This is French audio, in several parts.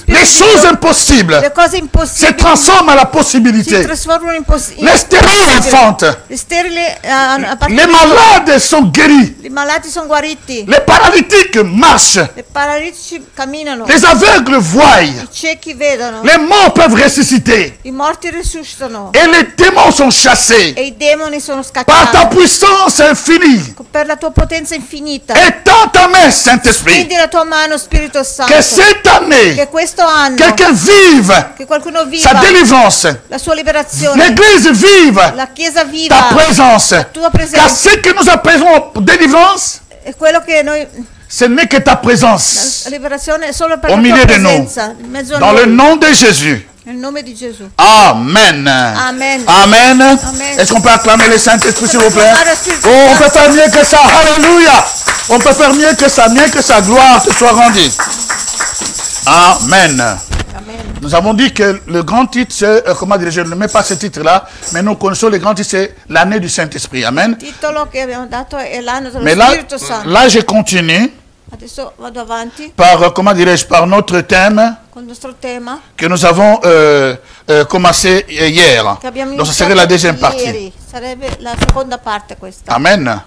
les choses impossibles le cose se impossibili transforment à la si possibilité. trasformano in Les stériles enfantent. Le sterili Les malades sont guéris. i malati sono guariti, Les paralytiques marchent. i paralitici camminano, Les aveugles voient. i ciechi vedono, Les morts peuvent ressusciter. i morti risuscitano Et les démons sont chassés. e i demoni sono Par ta scacciati. puissance infinie. Per la tua potenza infinita, Étends ta main, Saint-Esprit. stendi la tua mano, Spirito Santo, Que cette année, che questo anno quelqu'un vive che qualcuno sa viva délivrance. la sua liberazione, L'église vive la Chiesa ta viva présence. tua Car presenza. ce que nous appelons délivrance, È quello che noi, ce n'est que ta présence. la liberazione è solo per Au la tua milieu de nous. presenza, in mezzo a Dans le noi, nom de Jésus. nel nome di Gesù. Amen. Amen. Amen. Amen. Est-ce qu'on peut acclamer le Saint-Esprit, s'il vous plaît? Oh, on peut faire mieux que ça. Alléluia. On peut faire mieux que ça. Gloire te soit rendue. Amen. Amen. Nous avons dit que le grand titre, c'est, comment dire, je ne mets pas ce titre-là, mais nous connaissons le grand titre, c'est l'année du Saint-Esprit. Amen. Il titolo che abbiamo dato è l'anno dello Mais là, Spirito Santo. là je continue Adesso vado avanti par, comment dirais-je, par notre thème con il nostro tema que nous avons commencé hier. che abbiamo Donc, ce serait la deuxième iniziato partie. ieri. Sarebbe la seconda parte questa. Amen.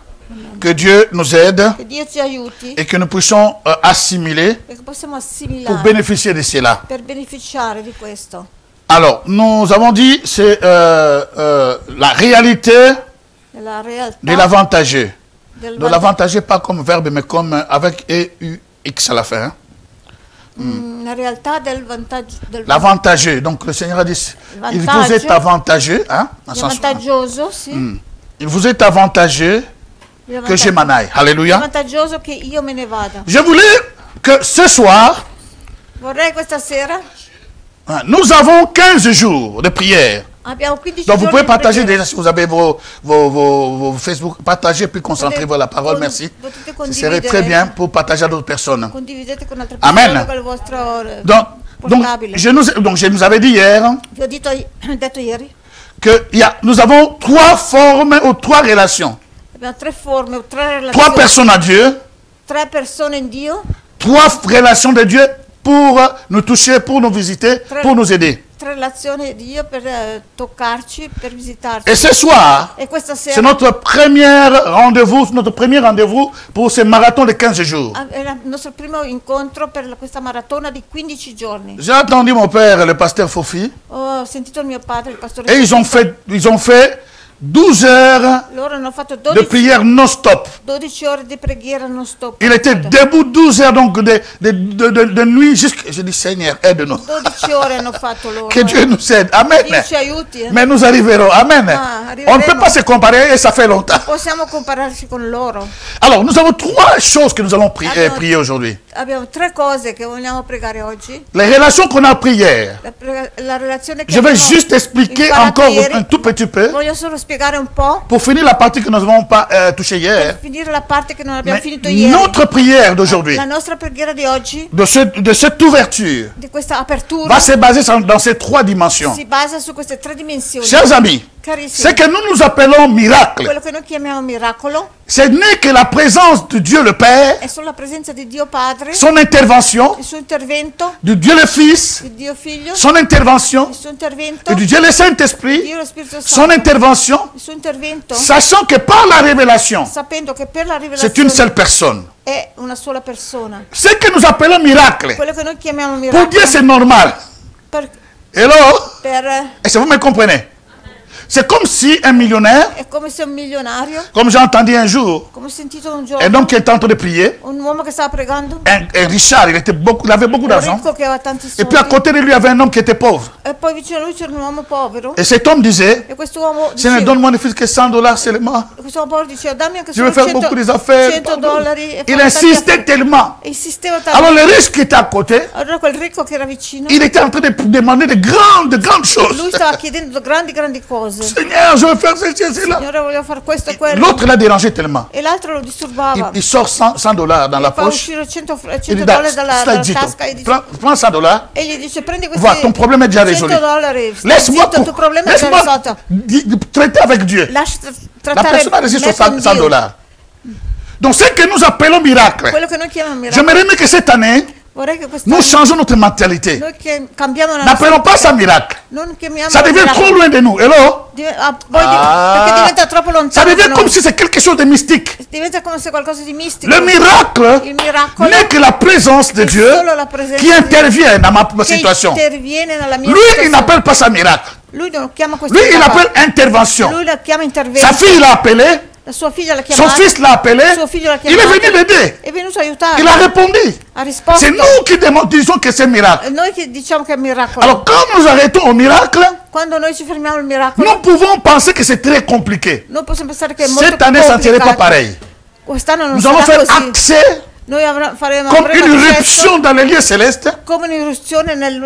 Que Dieu nous aide Che Dio ci aiuti et que nous puissions assimiler e che possiamo pour assimilare bénéficier de cela. per beneficiare di questo. Alors, nous avons dit, c'est la réalité Nella realtà de l'avantageux. del Donc, l'avantageux, pas comme verbe, mais comme avec EUX à la fin. Hein. la realtà del vantaggio del L'avantageux. Donc, le Seigneur a dit, il vous vantaggio. est avantageux. Hein, dans È ce sens- vantaggioso, sì. Il vous est avantageux È que je m'en aille. È Alléluia. vantaggioso che io me ne vada. Je voulais que ce soir, Vorrei questa sera hein, nous avons 15 jours de prière. abbiamo 15 Donc vous giorni pouvez di partager preghiera. déjà si vous avez vos Facebook, partagez puis concentrez-vous à la parole, merci. Potete Ce serait très bien pour partager à d'autres personnes. Condividete con altre Amen. persone con il vostro Donc, portabile. je nous avais dit hier Vi ho detto ieri, que nous avons 3 formes ou 3 relations. abbiamo 3 forme, 3 3 relazioni, personnes à Dieu, 3 persone in Dio, 3 relations de Dieu pour nous toucher, pour nous visiter, pour nous aider. 3 relazioni di Dio per toccarci, per visitarci. Et ce soir, E questa c'est sera notre premier rendez-vous pour ce marathon de 15 jours. è il nostro primo incontro per questa maratona di 15 giorni. J'ai entendu mon père, le pasteur Fofi, Ho sentito il mio padre, il pastore. et ils ont fait 12 heures Loro hanno fatto de 12 prière non-stop. 12 ore di preghiera non stop. Il était debout 12 heures donc de nuit jusqu'à... Je dis Seigneur, aide-nous. 12 ore hanno fatto loro. Que Dieu nous aide. Amen. Dio ci aiuti. Mais nous arriverons. Amen. arriveremo. On ne peut pas se comparer et ça fait longtemps. Possiamo compararci con loro. Alors, nous avons 3 choses que nous allons prier aujourd'hui. Abbiamo 3 cose che vogliamo pregare oggi. Les relations qu'on a appris hier. La relazione che Je vais abbiamo juste expliquer imparato encore ieri. un tout petit peu Voglio solo spiegare un po', pour finir la partie que nous n'avons pas touchée per hier. finire la parte che non abbiamo Mais finito ieri. notre prière d'aujourd'hui, La nostra preghiera di oggi, de cette ouverture, di questa apertura, va se baser dans ces 3 dimensions. si basa su queste 3 dimensioni. Chers amis, Carissimi, ce que nous appelons miracle, quello che noi chiamiamo miracolo ce n'est que la présence de Dieu le Père, è solo la presenza di Dio Padre, son intervention, il suo intervento, de Dieu le Fils, di Dio Figlio, son intervention, il suo intervento, et de Dieu le Saint-Esprit, Dio lo Spirito son Santo, intervention, il suo intervento, sachant que par la révélation, sapendo che per la c'est une rivelazione seule personne. è una sola persona. Ce que nous appelons miracle, Quello che noi chiamiamo pour miracolo, Dieu c'est normal. per, Hello? per Est-ce que vous me comprenez? C'est comme si un millionnaire, è come se un milionario, comme j'ai entendu un jour, come ho sentito un un giorno, homme qui était en train de prier, un uomo che stava pregando, un Richard, il avait beaucoup un d'argent, ricco che aveva tanti et puis à soldi, côté de lui, il y avait un homme qui était pauvre. e poi vicino a lui c'era un uomo povero, Et cet homme disait, e quest'uomo Seigneur, diceva, donne-moi ne fût que $100 seulement. questo povero diceva, dammi anche Je veux solo faire 100, beaucoup des affaires. 100 pardon. dollari. E Il fare tanti insistait affari. tellement. E insisteva tanto. Alors le riche qui était à côté, Allora quel ricco che era vicino, il était en train de demander de grandes choses. lui stava chiedendo grandi cose. Seigneur, je veux faire ceci, cela. Signore, voglio fare questo e quello. L'autre l'a dérangé tellement. E l'altro lo disturbava. Il sort $100 dans la Fa poche. uscire 100 Il dit, dollari dalla stai zitto, tasca e dice, prends $100. e gli dice, prendi questi Voilà, ton problème est déjà 100 résolu. dollari, stai Laisse-moi zitto, il tuo problema è già risolto. traiter avec Dieu. Lascia La trattare personne a reçu me con Dio. $100. Donc ce que nous appelons miracle, Quello che noi chiamiamo miracolo. j'aimerais que cette année, Vorrei che quest'anno nous changeons notre mentalité. noi che cambiamo la N'appelons pas ça miracle. non chiamiamo Ça devient trop loin de nous. Hello? perché diventa troppo Ça lontano da devient noi. comme si c'est quelque chose de mystique. Diventa come se qualcosa di mistico. Le miracle Il miracolo n'est que la présence de è Dieu solo la presenza qui di intervient dans ma Dio che situation. interviene nella mia Lui, il situazione. n'appelle pas ça miracle. Lui non chiama questo Lui, il miracolo. appelle intervention. Lui la chiama intervento. Sa fille l'a appelé, La sua figlia l'ha son chiamata. fils l'a appelé. Suo figlio l'ha Il est chiamata. venu l'aider. È venuto a aiutare. Il a répondu. Ha risposto. C'est nous qui disons que c'est miracle. Noi che diciamo che è un miracolo. Alors, quand nous arrêtons au miracle, Quando noi ci fermiamo al miracolo, nous pouvons penser que c'est très compliqué. noi possiamo pensare che è molto Cette année, ça ne serait pas complicato. pareil. Quest'anno non Nous allons sarà faire così. accès Noi faremo comme avremo une accesso éruption dans les lieux célestes come un'irruzione nel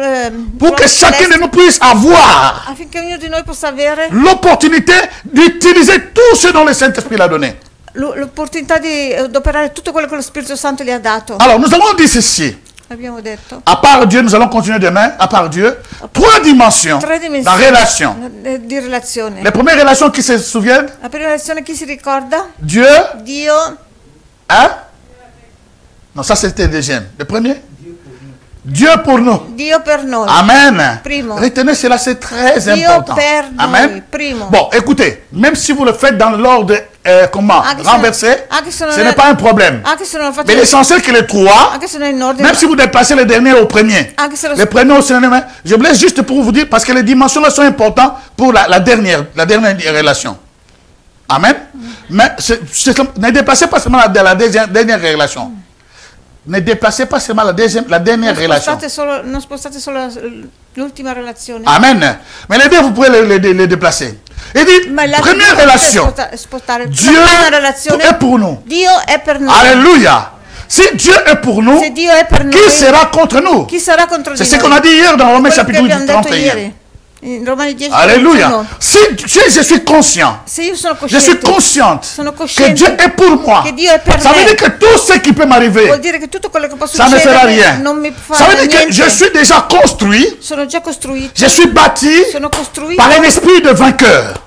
pour que luogo chacun de celeste, nous puisse avoir affinché ognuno di noi possa avere l'opportunité d'utiliser tout ce dont le Saint-Esprit l'a donné. l'opportunità di operare tutto quello che lo Spirito Santo gli ha dato. Alors, nous avons dit ceci. Abbiamo detto. À part Dieu, nous allons continuer demain. À part Dieu, trois dimensions Tre dans dimensioni relation. di relazione. Les premières relations qui se souviennent, La prima relazione chi si ricorda? Dieu, Dio, hein? Non, ça c'était le deuxième. Le premier? Dieu pour nous. Dio per noi. Amen. Primo. Retenez cela, c'est très Dio important. per noi, Amen. primo. Bon, écoutez, même si vous le faites dans l'ordre comment Anche se- renversé, anche se non ce è- n'est pas un problème. Anche se non lo Mais faccio, l'essentiel que les trois, anche se non è in ordine, même si vous dépassez le dernier au premier, anche se lo le premier au dernier, je vous laisse juste pour vous dire, parce que les dimensions là sont importantes pour la dernière relation. Amen. Mais ne dépassez pas seulement la dernière relation. Ne déplacez pas seulement la dernière relation. non spostate solo l'ultima relazione. Amen. Mais les deux, vous pouvez les déplacer. Il dit, Ma la première relation, spostare. Dieu La prima relazione, est pour nous. Dio è per noi. Alléluia. Si Dieu est pour nous, Se Dio è per noi, qui sera contre nous? chi sarà contro di C'est noi? ce qu'on a dit hier dans Romains Quello che chapitre abbiamo detto 31. ieri. In Romani 10, Alléluia. 31. Si je suis conscient, Se io sono je suis cosciente, consciente sono que cosciente Dieu est pour moi, che Dio è per ça veut me, dire que tout ce qui peut m'arriver, vuol dire che tutto quello che può ça ne fera succedere rien. non mi fa Ça veut dire que niente. je suis déjà construit, Sono già costruito, je suis bâti sono costruito par un esprit de vainqueur.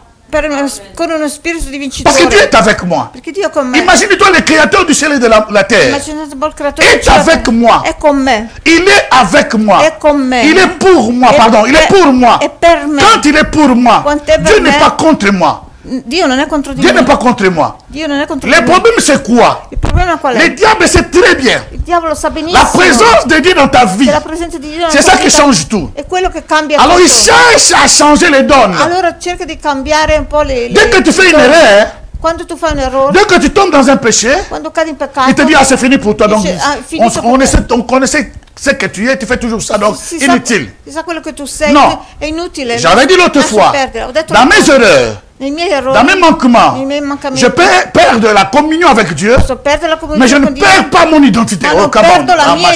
con uno spirito di Parce que Dieu vincitore. est avec moi. Perché Dio è con me. Imagine-toi le créateur du ciel et de la terre. Immaginate il creatore Est del cielo avec moi. È con me. Il est avec moi. È con me. Il est pour moi, È pardon. Il est pour moi. È per me. Quand il est pour moi, Quando è per Dieu me, n'est pas contre moi. Dio non è contro di Dieu n'est me. pas contre moi. Dio non è contro Le di me. problème, c'est quoi? Il problema qual Le è? diable sait très bien. Il diavolo sa benissimo La présence de Dieu dans ta vie, che la presenza di Dio nella c'est tua ça qui vita change tout. è quello che cambia Alors il tutto. cherche à changer les donnes. Allora cerca di cambiare un po' le Dès que tu fais une erreur, quando tu fai un errore, dès que tu tombes dans un péché, quando cadi in peccato, il te dit, ah, c'est fini pour toi. Donc, dice, ah, finito on per te. connaissait ce que tu es, tu fais toujours ça, donc si sa, inutile. si sa quello che tu sei, No. è inutile. J'avais dit l'autre Lascia fois, perdere. Ho detto dans l'altra mes volta, erreurs, nei miei errori, dans mes manquements, nei miei mancamenti, je peux perdre la communion avec Dieu, posso perdere la comunione mais je ne con Dio, perds pas mon identité. Ma non come on. perdo la mia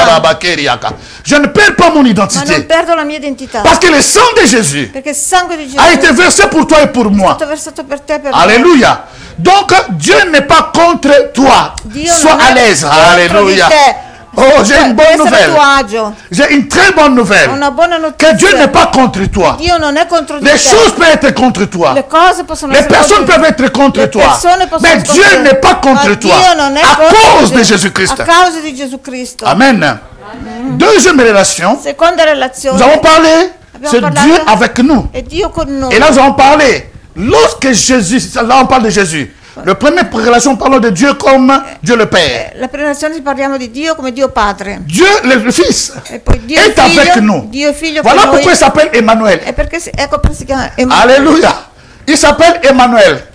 Amashakandalabakeriaka. Je ne perds pas mon ma non identité. perdo la mia identità. Parce que le sang de Jésus Perché il sangue di Gesù a été versé pour toi et pour è moi. stato versato per te e per me. Alléluia. Donc, Dieu n'est pas contre toi. Dio Sois non à è l'aise. contro Alléluia. di te. Oh, j'ai une bonne Essere a nouvelle. tuo agio. J'ai une très bonne nouvelle. Una buona Que Dieu n'est notizia. pas contre toi. Dio non è contro di Les te. choses peuvent être contre toi. Le cose possono Les essere personnes contro di peuvent être contre Le toi. persone possono Mais essere Dieu contro n'est pas te. contre Ma toi. Dio non è À contro cause te. de Jésus-Christ. A causa di Gesù Cristo. Amen. Deuxième relation, Seconda relazione. nous avons parlé, Abbiamo c'est parlato- Dieu avec nous. È Dio con noi. Et là, nous avons parlé, lorsque Jésus, là on parle de Jésus. La première relation, parlons de Dieu comme Dieu le Père. La prima relazione parliamo di Dio come Dio Padre. Dieu le Fils E poi Dio est Figlio, avec nous. Dio Figlio Voilà con pourquoi noi. il s'appelle Emmanuel. E perché ecco perché si chiama Emanuele. Alléluia. Il s'appelle Emmanuel.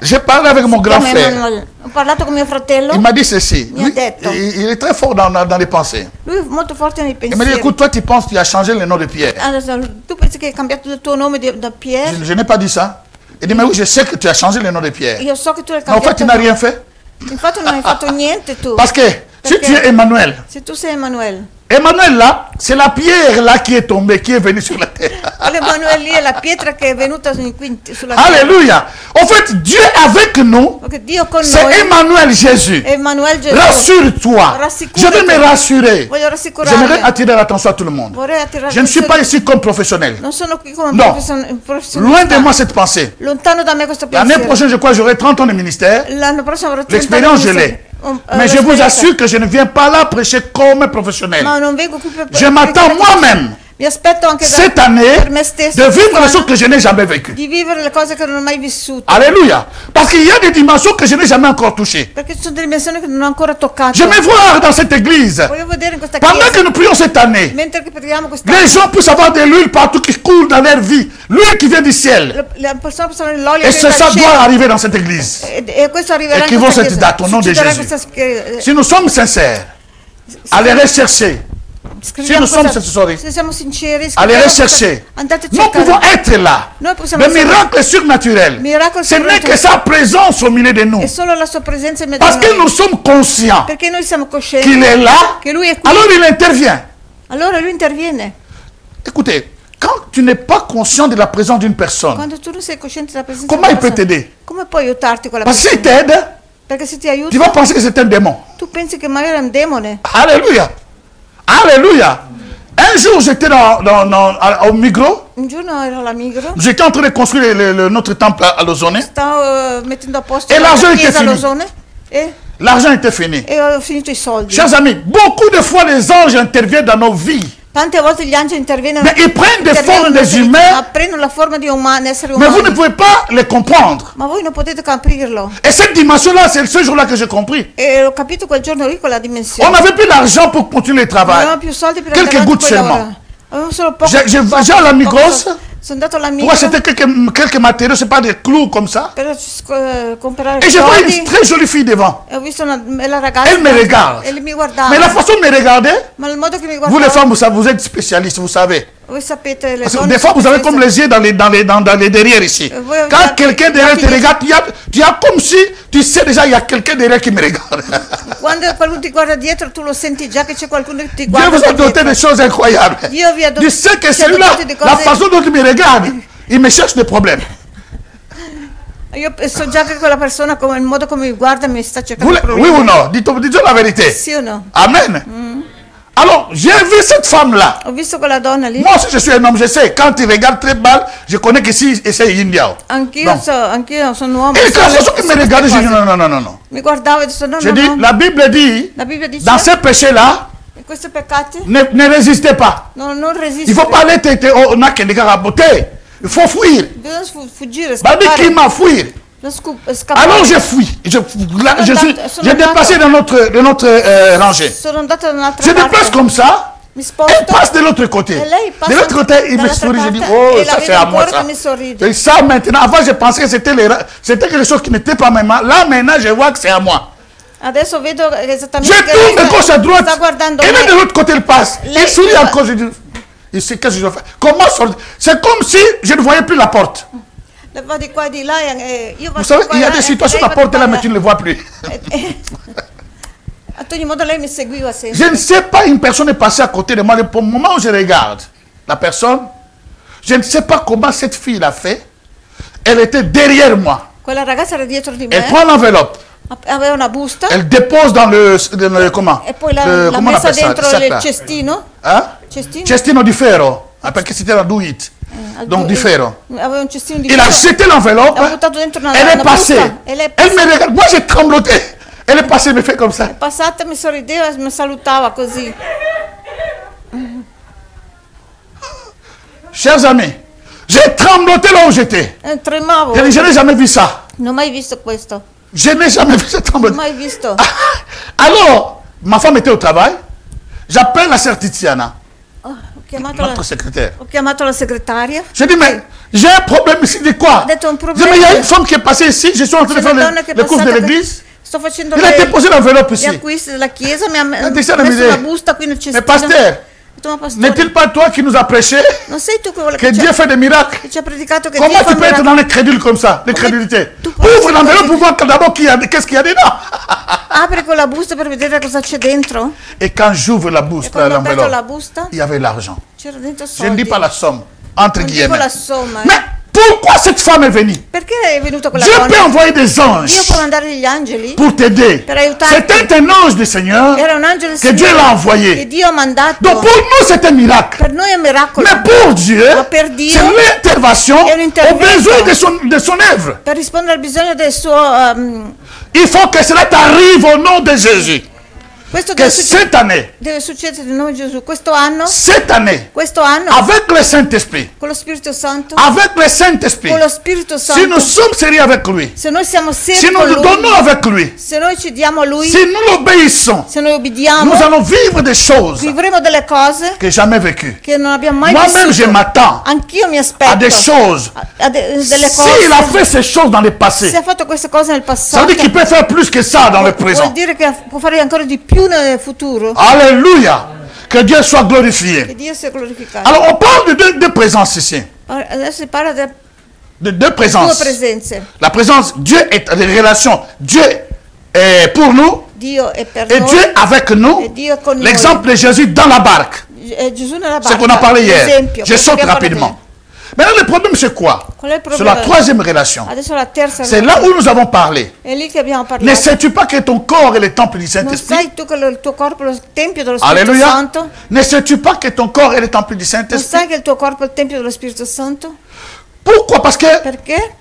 J'ai parlé avec mon grand Chiama frère. Emanuele. Ho parlato con mio fratello. Il m'a dit ceci. Mi ha Lui, detto. il est très fort dans les pensées. Lui è molto forte nei Il m'a dit, pensieri. écoute, toi tu penses que tu as changé le nom de Pierre. Adesso, tu pensi che hai cambiato il tuo nome da Pierre? Je n'ai pas dit ça. Il dit, mais oui, je sais que tu as changé le nom de Pierre. Io so che tu l'hai Mais en fait, cambiato. tu n'as rien fait. Infatti non hai fatto niente tu. Parce que si Perché? tu es Emmanuel, Se tu sei Emanuele. Emmanuel là, c'est la pierre là qui est tombée, qui est venue sur la terre. Emanuele lì è la pietra che è venuta sulla terra. Alléluia. En fait, Dieu est avec nous. Perché Dio con C'est noi. Emmanuel Jésus. Emanuele Gesù. Rassure-toi. Je vais me rassurer. Voglio rassicurarti. J'aimerais attirer l'attention à tout le monde. Vorrei attirare Je ne suis pas ici comme professionnel. Non sono qui come No. professionista. Loin de moi cette pensée. Lontano da me questo L'année pensiero. prochaine, je crois, j'aurai 30 ans de ministère. L'anno prossimo avrò 30 L'expérience, je anni di l'ai. ministero. Mais je vous assure que je ne viens pas là prêcher comme professionnel. Ma non vengo qui per Je m'attends moi-même, mi aspetto anche cette per année, me stesso de vivre les quest'anno, choses que je n'ai jamais vécues. di vivere le cose che non ho mai vissuto. Alléluia. Parce qu'il y a des dimensions que je n'ai jamais encore touchées. Perché ci sono delle dimensioni che non ho ancora toccato. Je me vois dans cette église. Voglio vedere in questa Pendant chiesa, que nous prions cette année, mentre che preghiamo quest'anno, les gens puissent avoir de l'huile partout qui coule dans leur vie. L'huile qui vient du ciel. le persone possono avere l'olio Et che ça viene dal doit cielo. arriver dans cette église. E questo arriverà Et qui in vont questa se chiesa. dire, au nom de Succederà Jésus. questa Si nous sommes sincères, allez rechercher. Si nous sommes sincères, se siamo sinceri, allez scriviamo rechercher. questa- andate a Nous pouvons cercare. être là. Noi possiamo Le essere- miracle surnaturel. Miracolo Ce n'est que surnaturale. sa présence au milieu de nous. È solo la sua presenza in mezzo Parce a que noi. nous sommes conscients Perché noi siamo coscienti qu'il est là. che lui è qui. Alors il intervient. Allora lui interviene. Écoutez, quand tu n'es pas conscient de la présence d'une personne, Quando tu non sei cosciente della presenza comment di il una peut persona, t'aider? come puoi aiutarti quella Parce qu'il persona? t'aide, Perché se ti aiuta, tu vas penser que c'est un démon. tu pensi che magari è un demone. Alléluia. Alléluia. Un jour, j'étais au Migros. Un giorno ero alla Migro, J'étais en train de construire notre temple à Lozone. stavo mettendo a posto E la l'argent était chiesa a fini. Losone L'argent était fini. e ho finito i soldi. Chers amis, beaucoup de fois les anges interviennent dans nos vies. Tante volte gli angeli intervengono, Mais ils prennent des intervengono formes nelle des vite, humains, ma prendono la forma di esseri mais vous ne umani. pouvez pas les comprendre. Ma voi non potete capirlo. Et cette dimension-là, c'est ce jour-là que j'ai compris. E ho capito quel giorno lì quella On dimensione. n'avait plus l'argent pour continuer le Non avevamo travail. più soldi per Quelques andare avanti gouttes con il seulement. lavoro. Avevamo solo poco. J'ai alla Migros. Sono andato alla Pour Migro acheter quelques matériaux, c'est pas des clous comme ça. per comprare Et i je vois soldi. une très jolie fille devant. E ho visto una bella ragazza. Elle me regarde. E mi guardava. Mais la façon de me regarder, Ma il modo che mi vous les guardava. femmes, vous êtes spécialistes, vous savez. Voi sapete le Parce que donne. des fois, vous avez sono comme les yeux dans les derrière ici. Vous- Quand quelqu'un derrière te vous- regarde, tu as comme si tu sais déjà, il y a quelqu'un derrière qui me regarde. Quando qualcuno ti guarda dietro, tu lo senti già che c'è qualcuno che ti Dieu guarda. vous a da doté dietro. des choses incroyables. Dio vi ha Tu sais que ci ha celui-là, dotato di la cose- façon dont il me regarde, il me cherche des problèmes. Io so già che quella persona, come il modo come mi guarda, mi sta cercando Oui problemi. ou non? Dites la vérité. Sì o no? Amen. Alors, j'ai vu cette femme-là. Ho visto quella donna lì. Moi aussi, je suis un homme, je sais. Quand il regarde très mal, je connais que si c'est India. Anch'io, Bon. anch'io sono un uomo. Et so quand le- façon qu'il me queste regarde, je dis cose. non, non, non, non, non. Mi guardavo e dicevo no, Je no, dis, no. la Bible dit, La Bibbia dice dans ces péchés-là, in questi peccati ne résistez pas. non Il ne resistere. faut pas aller on a quelqu'un à beauté. Il faut fuir. Bisogna fuggire, Bible dit qu'il scappare. m'a fuir. Scappare. Alors j'ai fui. J'ai dépassé dans notre rangée. Sono andata da un'altra Je parte. déplace comme ça. Mi Elle sposto. passe de l'autre côté. E lei passa De l'autre côté, il me dall'altra sourit. Je dis, parte oh, e la ça vedo c'est à moi ancora ça. che mi sorride. Et ça maintenant, avant je pensais que c'était quelque chose qui n'était pas même. Là maintenant, je vois que c'est à moi. Adesso vedo Je esattamente tourne de gauche à droite. sta guardando Et me. là de l'autre côté, il passe. Lei- Il sourit encore. Je dis, il sait qu'est-ce que je dois faire. Comment sortir? C'est comme si je ne voyais plus la porte. Va di qua e di là e io Vous vado savez, di qua il y e a là, des e situations, lei la va di porte est là, qua e mais tu ne le vois plus. Ad ogni modo lei mi seguiva sempre. Je ne sais pas, une personne est passée à côté de moi. Au moment où je regarde la personne, je ne sais pas comment cette fille l'a fait. Elle était derrière moi. Quella ragazza era dietro di Elle me, prend l'enveloppe. aveva una busta Elle dépose dans le comment? e poi l'ha Comment on messa appelle ça? dentro Sac il là. cestino. Hein? Cestino? Cestino di ferro. Ah, perché c'était la douite. Donc di ferro. Aveva un cestino di Il a ferro. jeté l'enveloppe. L'ha buttato dentro una Elle est busta. passée. E lei è Elle me regarde. Moi, j'ai trembloté. Elle est passée, elle me fait comme ça. passata, mi sorrideva e mi salutava così. Chers amis, j'ai trembloté là où j'étais. Tremavo. Je n'ai jamais vu ça. Non ho mai visto questo. Je n'ai jamais vu ce Non ho tremblement. mai visto. Alors, ma femme était au travail. J'appelle la sœur Tiziana, Ho chiamato, notre secrétaire. ho chiamato la segretaria. Je dis, mais j'ai un problème ici. De quoi? Ho detto un Je dis, problema. mais il y a une femme qui est passée ici. Je suis en train de C'è faire una donna che è le cours de passata l'église. Sto facendo Il a déposé l'enveloppe gli ici. acquisti della chiesa, mi ha Tiziana mi messo dice, una busta qui nel cestino. Mais pasteur, Ho detto, ma pastore, n'est-il pas toi qui nous a prêché non sei tu quello que che Dieu fait des miracles? ci ha predicato che Comment Dio fa tu peux être miracoli? dans les crédules comme ça, les crédulités? tu peux Ouvre être l'enveloppe così? pour voir d'abord qu'est-ce qu'il y a dedans. Apri quella busta per vedere cosa c'è dentro. Et quand j'ouvre la E busta, quando ho aperto la l'enveloppe, busta il y avait l'argent. c'era dentro Je ne soldi. dis pas la somme, entre Non dico guillemets. la somma. Mais pourquoi cette femme est venue? Perché è venuta quella Dieu peut donna? envoyer des Dio anges può mandare degli angeli pour t'aider. per aiutarti. C'était un ange du Seigneur Era un angelo del que Dieu Signore l'a che envoyé. Dio ha mandato. Donc pour nous, c'est un miracle. Per noi è un miracolo. Mais pour Dieu, Ma per Dio c'est l'intervention è un au intervento. besoin de son œuvre. Per rispondere al bisogno del suo Il faut que cela t'arrive au nom de Jésus. Questo Que cette année, deve succedere nel nome di Gesù. Questo anno, avec le Saint-Esprit, con lo Spirito Santo, avec le Saint-Esprit, con lo Spirito si Santo, nous sommes sérieux avec lui, se noi siamo seri si nous con nous lui, donnons avec lui, se noi ci diamo a lui, si nous l'obéissons, se noi obbediamo, nous allons vivre des choses vivremo delle cose que jamais vécues. che non abbiamo mai Moi-même, je vissuto. m'attends Anch'io mi à aspetto des choses. delle S'il a cose. fait ces choses dans le passé, Se ha fatto queste cose nel ça passato, veut dire qu'il peut faire plus que ça dans le vuol présent. dire che può fare ancora di più nel futuro. Alléluia. Que Dieu soit Che glorifié. Dio sia glorificato. Alors, on parle de deux présences ici. Adesso si parla delle De deux due présences. presenze. La présence, Dieu est les relations. Dieu est pour nous Dio è per et noi Dieu avec nous. e Dio è con noi. L'exemple de Jésus dans la barque. Gesù nella C'est barca. qu'on a parlé hier. l'esempio, Je questo saute abbiamo rapidement. parlato. Maintenant, le problème, c'est quoi? Qual è il C'est problema? la troisième relation. Adesso la terza C'est là où nous avons parlé. è lì che abbiamo Ne parlato. sais-tu pas que ton corps est le temple du Non Saint-Esprit? sai tu che il tuo corpo è il tempio dello Spirito Alléluia. Santo? Ne sais-tu pas que ton corps est le temple du Non Saint-Esprit? sai che il tuo corpo è il tempio dello Spirito Santo? Pourquoi? Parce que Perché?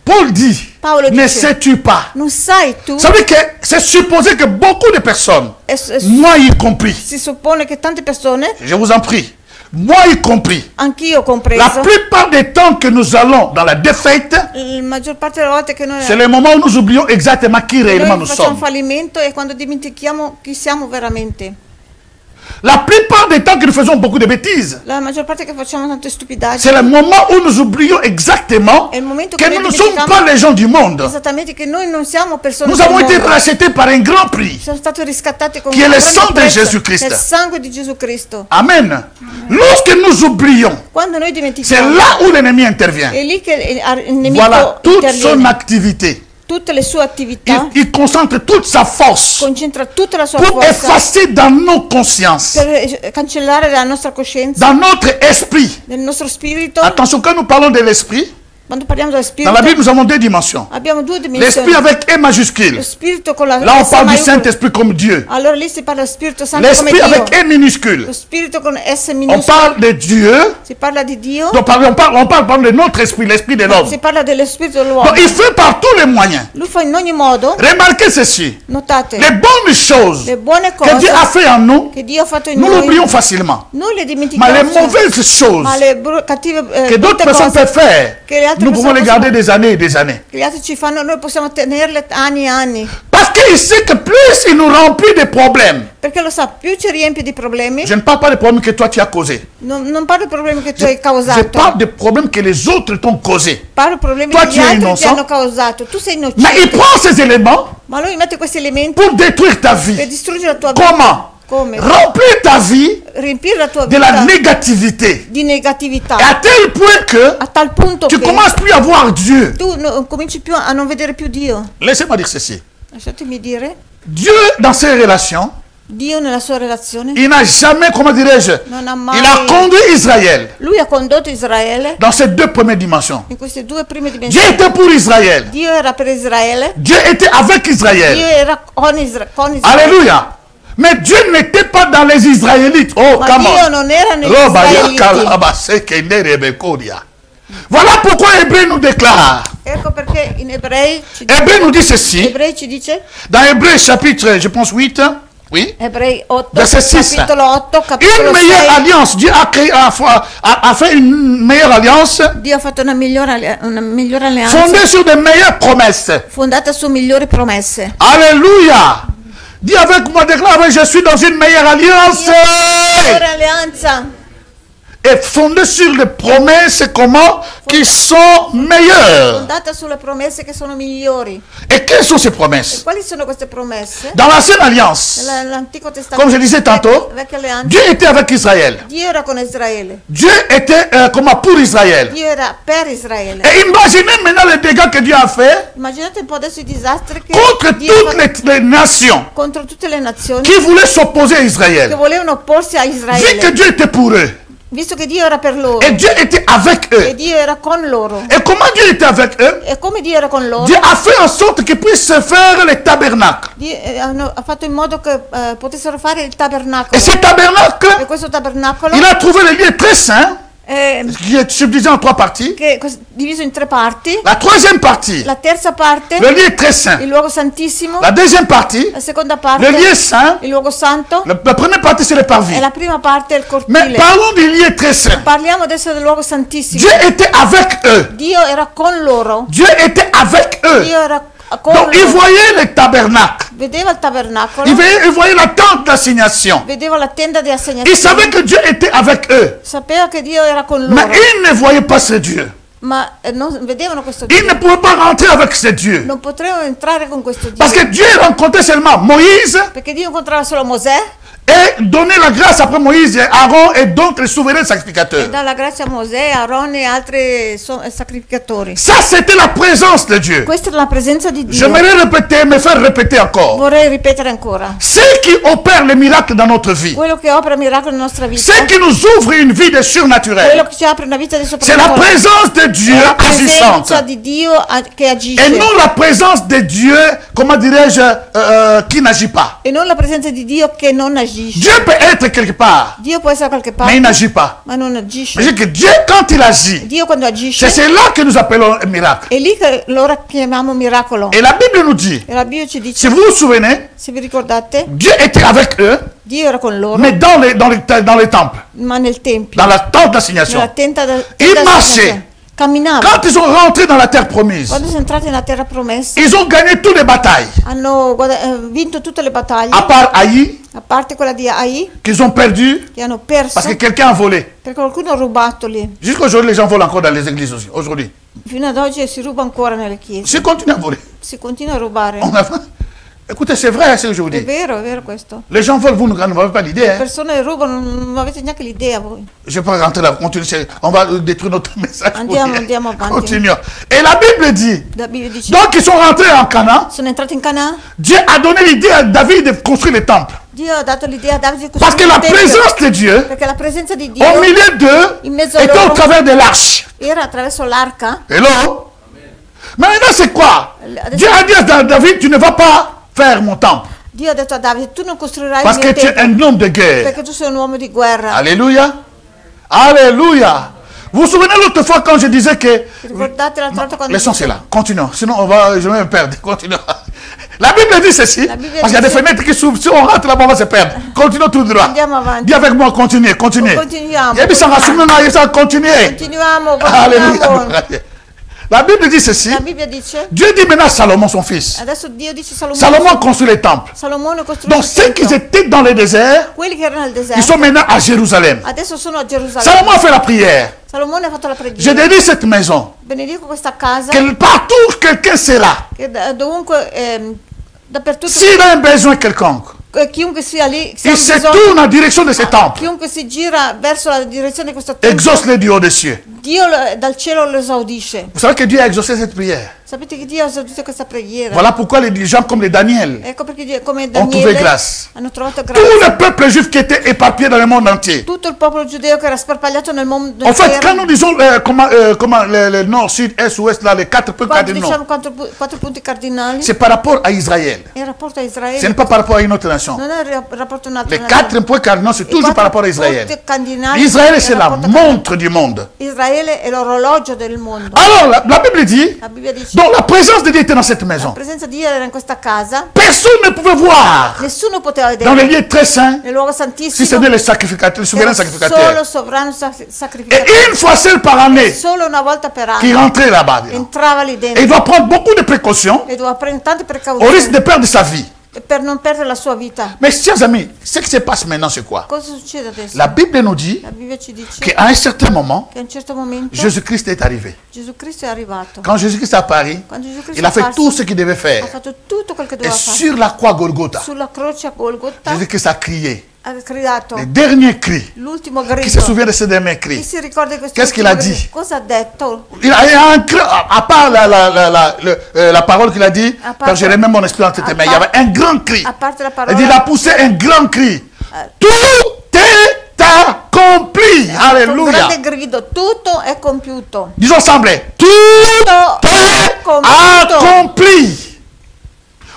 Paul dit, Paolo ne dice, sais-tu pas? non sai tu? Ça veut dire que c'est supposé que beaucoup de personnes, E moi y compris, si suppone che tante persone, je vous en prie, moi y compris, anch'io la compreso, plupart des temps que nous allons dans la défaite, la maggior parte delle volte che noi c'est le moment où nous oublions exactement qui réellement nous facciamo sommes. fallimento è quando dimentichiamo chi siamo veramente. La plupart des temps que nous faisons beaucoup de bêtises, La maggior parte che facciamo tante stupidaggini c'est le moment où nous oublions exactement è il momento que che nous noi ne sommes dimentichiamo pas les gens du monde. esattamente che noi non siamo persone Nous del avons été mondo. rachetés par un grand prix. Siamo stati riscattati con Che è un il grande sangue di prezzo, Gesù Cristo. che è il sangue di Gesù Cristo. Amen. Lorsque nous oublions, Quando noi c'est dimentichiamo, là où l'ennemi intervient. è lì che il nemico Voilà toute son interviene. activité. Tutte le sue attività, Il concentre toute sa force concentra tutta la sua pour forza effacer dans nos consciences, per cancellare la nostra coscienza, dans notre esprit. nel nostro spirito. Attention, quand nous parlons de l'esprit, Quando parliamo dello dans spirito, la Bible, nous avons deux dimensions. abbiamo due L'esprit dimensioni. avec E Lo majuscule. spirito con la Là, on S parle du maiuscola. Saint-Esprit comme Dieu. Allora lì si parla dello Spirito Santo come L'esprit Dio. avec E minuscule. Lo spirito con S On minuscola. parle de Dieu. Si parla di Dio. Donc, on parle de notre esprit, l'esprit de l'homme. Si parla dello spirito dell'uomo. Donc, il fait par tous les moyens. Lui fa in ogni modo, Remarquez ceci. notate, Les bonnes choses le buone que Dieu a cose fait en nous, che Dio ha fatto in nous noi. l'oublions facilement. Noi le Mais dimentichiamo. les mauvaises choses Ma le cattive que d'autres brutte personnes cose peuvent faire, che le altre nous pouvons les persone garder des années et des années. che gli altri ci fanno, noi possiamo tenerle anni e anni. Parce qu'il sait que plus il nous remplit de problèmes, Perché lo sa, più ci riempie di problemi, je ne parle pas des problèmes que toi tu as causés. non parlo di problemi che tu hai Je causato, parle des problèmes que les autres t'ont causés. parlo di problemi Toi, che tu gli es altri ti innocent. hanno causato. Tu sei Mais il innocente, prend ces éléments ma lui mette questi elementi pour détruire ta per vie. distruggere la tua vita. Comment? Come? Remplir ta vie Riempire la tua de la vita négativité. di negatività, Et à tel point que a tal punto tu che commences plus à voir Dieu. tu cominci più a non vedere più Dio. Laissez-moi dire ceci. Lasciatemi dire, Dieu, dans ses relations, Dio nella sua relazione il n'a jamais, comment dirais-je, non ha mai... il a conduit Israël Lui ha condotto Israele dans ces deux premières dimensions. in queste due prime Dieu dimensioni. était pour Israël. Dio era per Israele, Dieu était avec Dio Israël. era con Israele. Alléluia. Mais Dieu n'était pas dans les Israélites. Oh, Ma come Dio on. non era negli Roba ya Israeliti. kalaba seke nere bekodia. Voilà pourquoi Hébreu nous déclare. Ecco perché in Ebrei Hébreu nous dit ceci. Ebrei ci dice, Dans Hébreu chapitre, je pense 8. Oui. Ebrei 8, Verset 6. capitolo 8, capitolo Une meilleure 6, alliance. Dieu a créé, a fait une meilleure alliance Dio ha fatto una migliore alleanza fondée sur de meilleures promesses. fondata su migliori promesse. Alléluia. Dis avec moi, déclare, je suis dans une meilleure alliance. Migliore alleanza Et fondée sur les promesses, comment? Qui sont meilleures. fondata sulle promesse che sono migliori. Et quelles sont ces promesses? Quali sono queste promesse? Dans l'ancienne alliance, Nell'Antico Testamento, comme je disais tantôt, vecchia alleanza, Dieu était avec Israël. Dio era con Israele, Dieu était comment pour Israël. Dio era per Israele. Et imaginez maintenant les dégâts que Dieu a fait Immaginate un po' adesso i disastri che contre Dio ha toutes fatto les nations contro tutte le nazioni qui voulaient s'opposer à che Israël. volevano opporsi a Vu que Israele, Dieu était pour eux. visto che Dio era per loro Et Dieu était avec e eux. Dio era con loro. Et comment Dieu était avec eux? E come Dio era con loro, Dieu a fait en sorte qu'ils puissent faire le tabernacle. Dio, ha fatto in modo che potessero fare il tabernacolo. Et ce tabernacle, E questo tabernacolo il a trouvé le lieu très saint qui est subdivisé en 3 parties. che è diviso in 3 parti. La troisième partie, La terza parte, le lieu très saint. il luogo santissimo. La deuxième partie, La seconda parte, le lieu saint. il luogo santo. La première partie, c'est le parvis. E la prima parte è il Mais cortile. parlons du lieu très saint. Parliamo adesso del luogo santissimo. Dieu était avec eux. Dio era con loro. Dieu était avec eux. Dio era con Donc, ils loro. voyaient le tabernacle. Vedeva il tabernacolo. Ils voyaient la tente d'assignation. Vedeva la tenda di Ils assegnazione. savaient que Dieu était avec eux. Sapeva che Dio era con Mais loro. ils ne voyaient pas ce Dieu. Ma non vedevano questo Ils Dio. ne pouvaient pas rentrer avec ce Dieu. Non potevano entrare con questo Dio. Parce que Dieu rencontrait seulement Moïse Perché Dio incontrava solo Mosè et donnait la grâce après Moïse et Aaron et donc les souverains e sacrificateurs. dà la grazia a Mosè, Aaron e altri sacrificatori. Ça, c'était la présence de Dieu. Questa è la presenza di Dio. J'aimerais répéter, me faire répéter encore. Vorrei ripetere ancora. C'est qui opère les miracles dans notre vie. Quello che opera miracoli nella nostra vita. C'est qui nous ouvre une vie de Quello surnaturel. che ci apre una vita di C'est la soprannaturale. présence de Dieu È la presenza agissante. di Dio che agisce. Et non la présence de Dieu, comment dirais-je, qui n'agit pas. E non la presenza di Dio che non agisce. Dieu peut être quelque part, Dio può essere da qualche mais il parte, n'agit pas. ma non Je agisce. dis que Dieu, quand il agit, Dio quando agisce c'est là que nous appelons un miracle. è lì che loro chiamiamo miracolo. Et la Bible nous dit, E la Bibbia ci si dice, vous vous souvenez, se vi ricordate, Dieu était avec eux, Dio era con loro, mais dans les temples, ma nel tempio, dans la tente nella d'assignation. tenda Il da marchait. camminava. Quand ils sont rentrés dans la terre promise, Quando sono entrati nella terra promessa, ils ont gagné toutes les batailles, hanno vinto tutte le battaglie, à part Haï, a parte quella di Ai, qu'ils ont perdu che hanno perso, parce que quelqu'un a volé. perché qualcuno ha rubato lì. Jusqu'aujourd'hui, les gens volent encore dans les églises aussi. Aujourd'hui, Fino ad oggi si ruba ancora nelle chiese, si continuent à voler. si continua a rubare. Écoutez, c'est vrai ce que je vous È dis. vero questo. Les gens volent, vous n'avez pas l'idée. Le Hein. persone rubano, non avete neanche l'idea voi. Je ne vais pas rentrer là, continuer, on va détruire notre message. Andiamo avanti. Continuons. Et la Bible dit, La Bibbia dice, donc ils sont rentrés en Canaan, sono entrati in Canaan, Dieu a donné l'idée à David de construire le temple. Dio ha dato l'idea a Davide di Parce que costruire la il tempio, présence de Dieu, perché la presenza di Dio au milieu d'eux, in mezzo a était au loro travers de l'arche. era attraverso l'arca. Hello? Mais maintenant, c'est quoi? Adesso- Dieu a dit à David, tu ne vas pas faire mon temple. Dio ha detto a Davide, tu non costruirai Parce il que mio tu es tempio, un homme de guerre. perché tu sei un uomo di guerra. Alléluia. Alléluia. Vous vous souvenez l'autre fois quand je disais que... Vi ricordate l'altra volta quando Laissons dice- cela. Continuons. Sinon, je vais me perdre. Continuons. La Bible dit ceci. La Bible Parce qu'il y a des dit- fenêtres qui s'ouvrent. Si on rentre là-bas, on va se perdre. Continuons tout droit. Andiamo avanti. Dis avec moi, continuez. Continuez. Continuiamo. Et puis ça va souvenir, il va continuer. Continuiamo, Alléluia. continuiamo. La Bible dit ceci. La Bibbia dice, Dieu dit maintenant à Salomon, son fils. adesso Dio dice Salomone, Salomon construit les temples. Salomone costruisce Donc il ceux qui tempio. étaient dans le désert, Quelli che erano nel ils deserto, sont maintenant à Jérusalem. adesso sono a Gerusalemme. Salomon a fait la prière. Salomone ha fatto la Je preghiera. dédie cette maison. Benedico questa casa, Que partout quelqu'un sera. che dovunque, dappertutto, S'il a un besoin quelconque, chiunque sia lì, se ha il se bisogno- tourne en direction de ce temple. chiunque si gira verso la direzione di questo tempio, Exauce-les du haut des cieux. Dio dal cielo lo esaudisce. Vous savez que Dieu a exaucé cette prière. Sapete che Dio ha esaudito questa preghiera? Voilà pourquoi les gens comme les Daniel Ecco perché Dio, come ont trouvé Daniele grâce. hanno trovato Tout grazia. le peuple juif qui était éparpillé dans le monde entier. Tutto il popolo giudeo che era sparpagliato nel mondo En fait, intero. quand nous disons comment le nord, sud, est, ouest, là, les 4 points Quando cardinaux, diciamo quattro punti cardinali, c'est par rapport à Israël. il rapporto a Ce Israele n'est pas par rapport à une autre nation. non è il rapporto a un'altra Les nazione. 4 points cardinaux, c'est I toujours par rapport à quattro Israël. punti cardinali Israël, è c'est il la rapporto a montre du monde. Israele è l'orologio del mondo. Alors, la Bible dit, La Bibbia dice, donc la présence de Dieu était dans cette la maison. presenza di Dio era in questa casa, Personne ne pouvait voir nessuno poteva dans les vedere lieux très saints nel luogo si ce santissimo, n'est les sacrificateurs, les souverains era sacrificateurs. solo sovrano Et sacrificatore. une fois seul par année, Solo una volta per qui anno rentrait là-bas. entrava lì Et il dentro doit prendre beaucoup de précautions e doveva prendere tante au risque precauzioni de perdre sa vie. per non perdere la sua vita. Mais chers amis, ce qui se passe maintenant, c'est quoi? Cosa succede adesso? La Bible nous dit La Bibbia ci dice qu'à un certain moment, che a un certo momento Jésus-Christ est arrivé. Gesù Cristo è arrivato. Quand Jésus-Christ est apparu, Quando Gesù Cristo il a è fait apparso, tout ce qu'il devait ha faire. fatto tutto quel che Et doveva fare. sur la croix Golgotha, Sulla croce a Golgotha Jésus-Christ a crié. ha gridato Les derniers cris. l'ultimo Qui se grido. souvient de ces derniers Chi cris? si ricorda di questo Qu'est-ce qu'il ultimo a grido? dit? Cosa ha detto? Il a un cri, à part la parole qu'il a dit, À part- car j'ai remis mon esprit dans tes à mains, il y avait part- un grand cri. A parte la Il parola, dit, il a poussé un grand cri. Tout est accompli. un Alléluia. grande grido, tutto è compiuto. Disons ensemble, tout Tutto è est compiuto. accompli.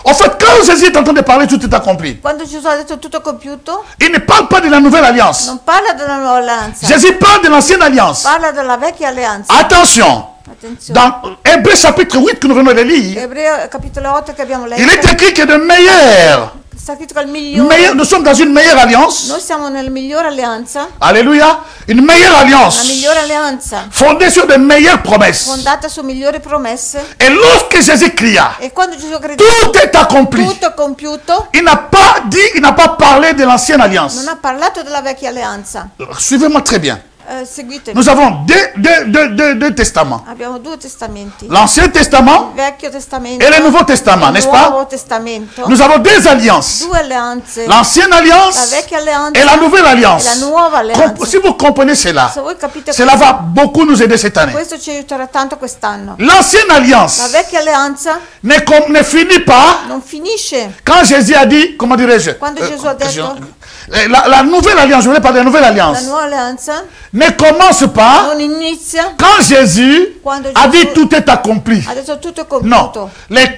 En fait, quand Jésus est en train de parler, tout est accompli. Quando Gesù ha detto tutto compiuto, Il ne parle pas de la nouvelle alliance. non parla della nuova alleanza, Jésus parle de l'ancienne alliance. parla della vecchia alleanza. Attention, Attenzione. dans Hébreux chapitre 8 que nous venons de lire, Ebreo capitolo 8 che abbiamo letto, il est écrit que de meilleurs, sta scritto che il migliore, nous sommes dans une meilleure alliance. noi siamo nella migliore alleanza, Alléluia. Une meilleure la alliance migliore alleanza, fondée sur de meilleures promesses. fondata su migliori promesse. Et lorsque Jésus cria, E quando Gesù gridò tout est accompli, tutto è compiuto, il n'a pas dit, il n'a pas parlé de l'ancienne alliance. non ha parlato della vecchia alleanza. Suivez-moi très bien. Seguitemi. Nous avons deux testaments. Abbiamo due testamenti. L'Ancien Testament Il Vecchio Testamento et le Nouveau Testament, il n'est-ce pas? Nuovo Testamento. Nous avons deux alliances. Due alleanze. L'ancienne La alliance vecchia alleanza et la nouvelle alliance. e la nuova alleanza. Si vous comprenez cela, Se voi capite cela va beaucoup nous aider cette année. questo ci aiuterà tanto quest'anno. L'ancienne La alliance vecchia alleanza ne finit pas non finisce quand Jésus a dit, comment dirais-je, Quando Gesù ha detto- la nouvelle alliance, je voulais parler de la nouvelle la alliance, nuova alleanza, ne commence pas non inizia quand Jésus quando a dit Gesù tout est accompli. ha detto tutto è Non, compiuto.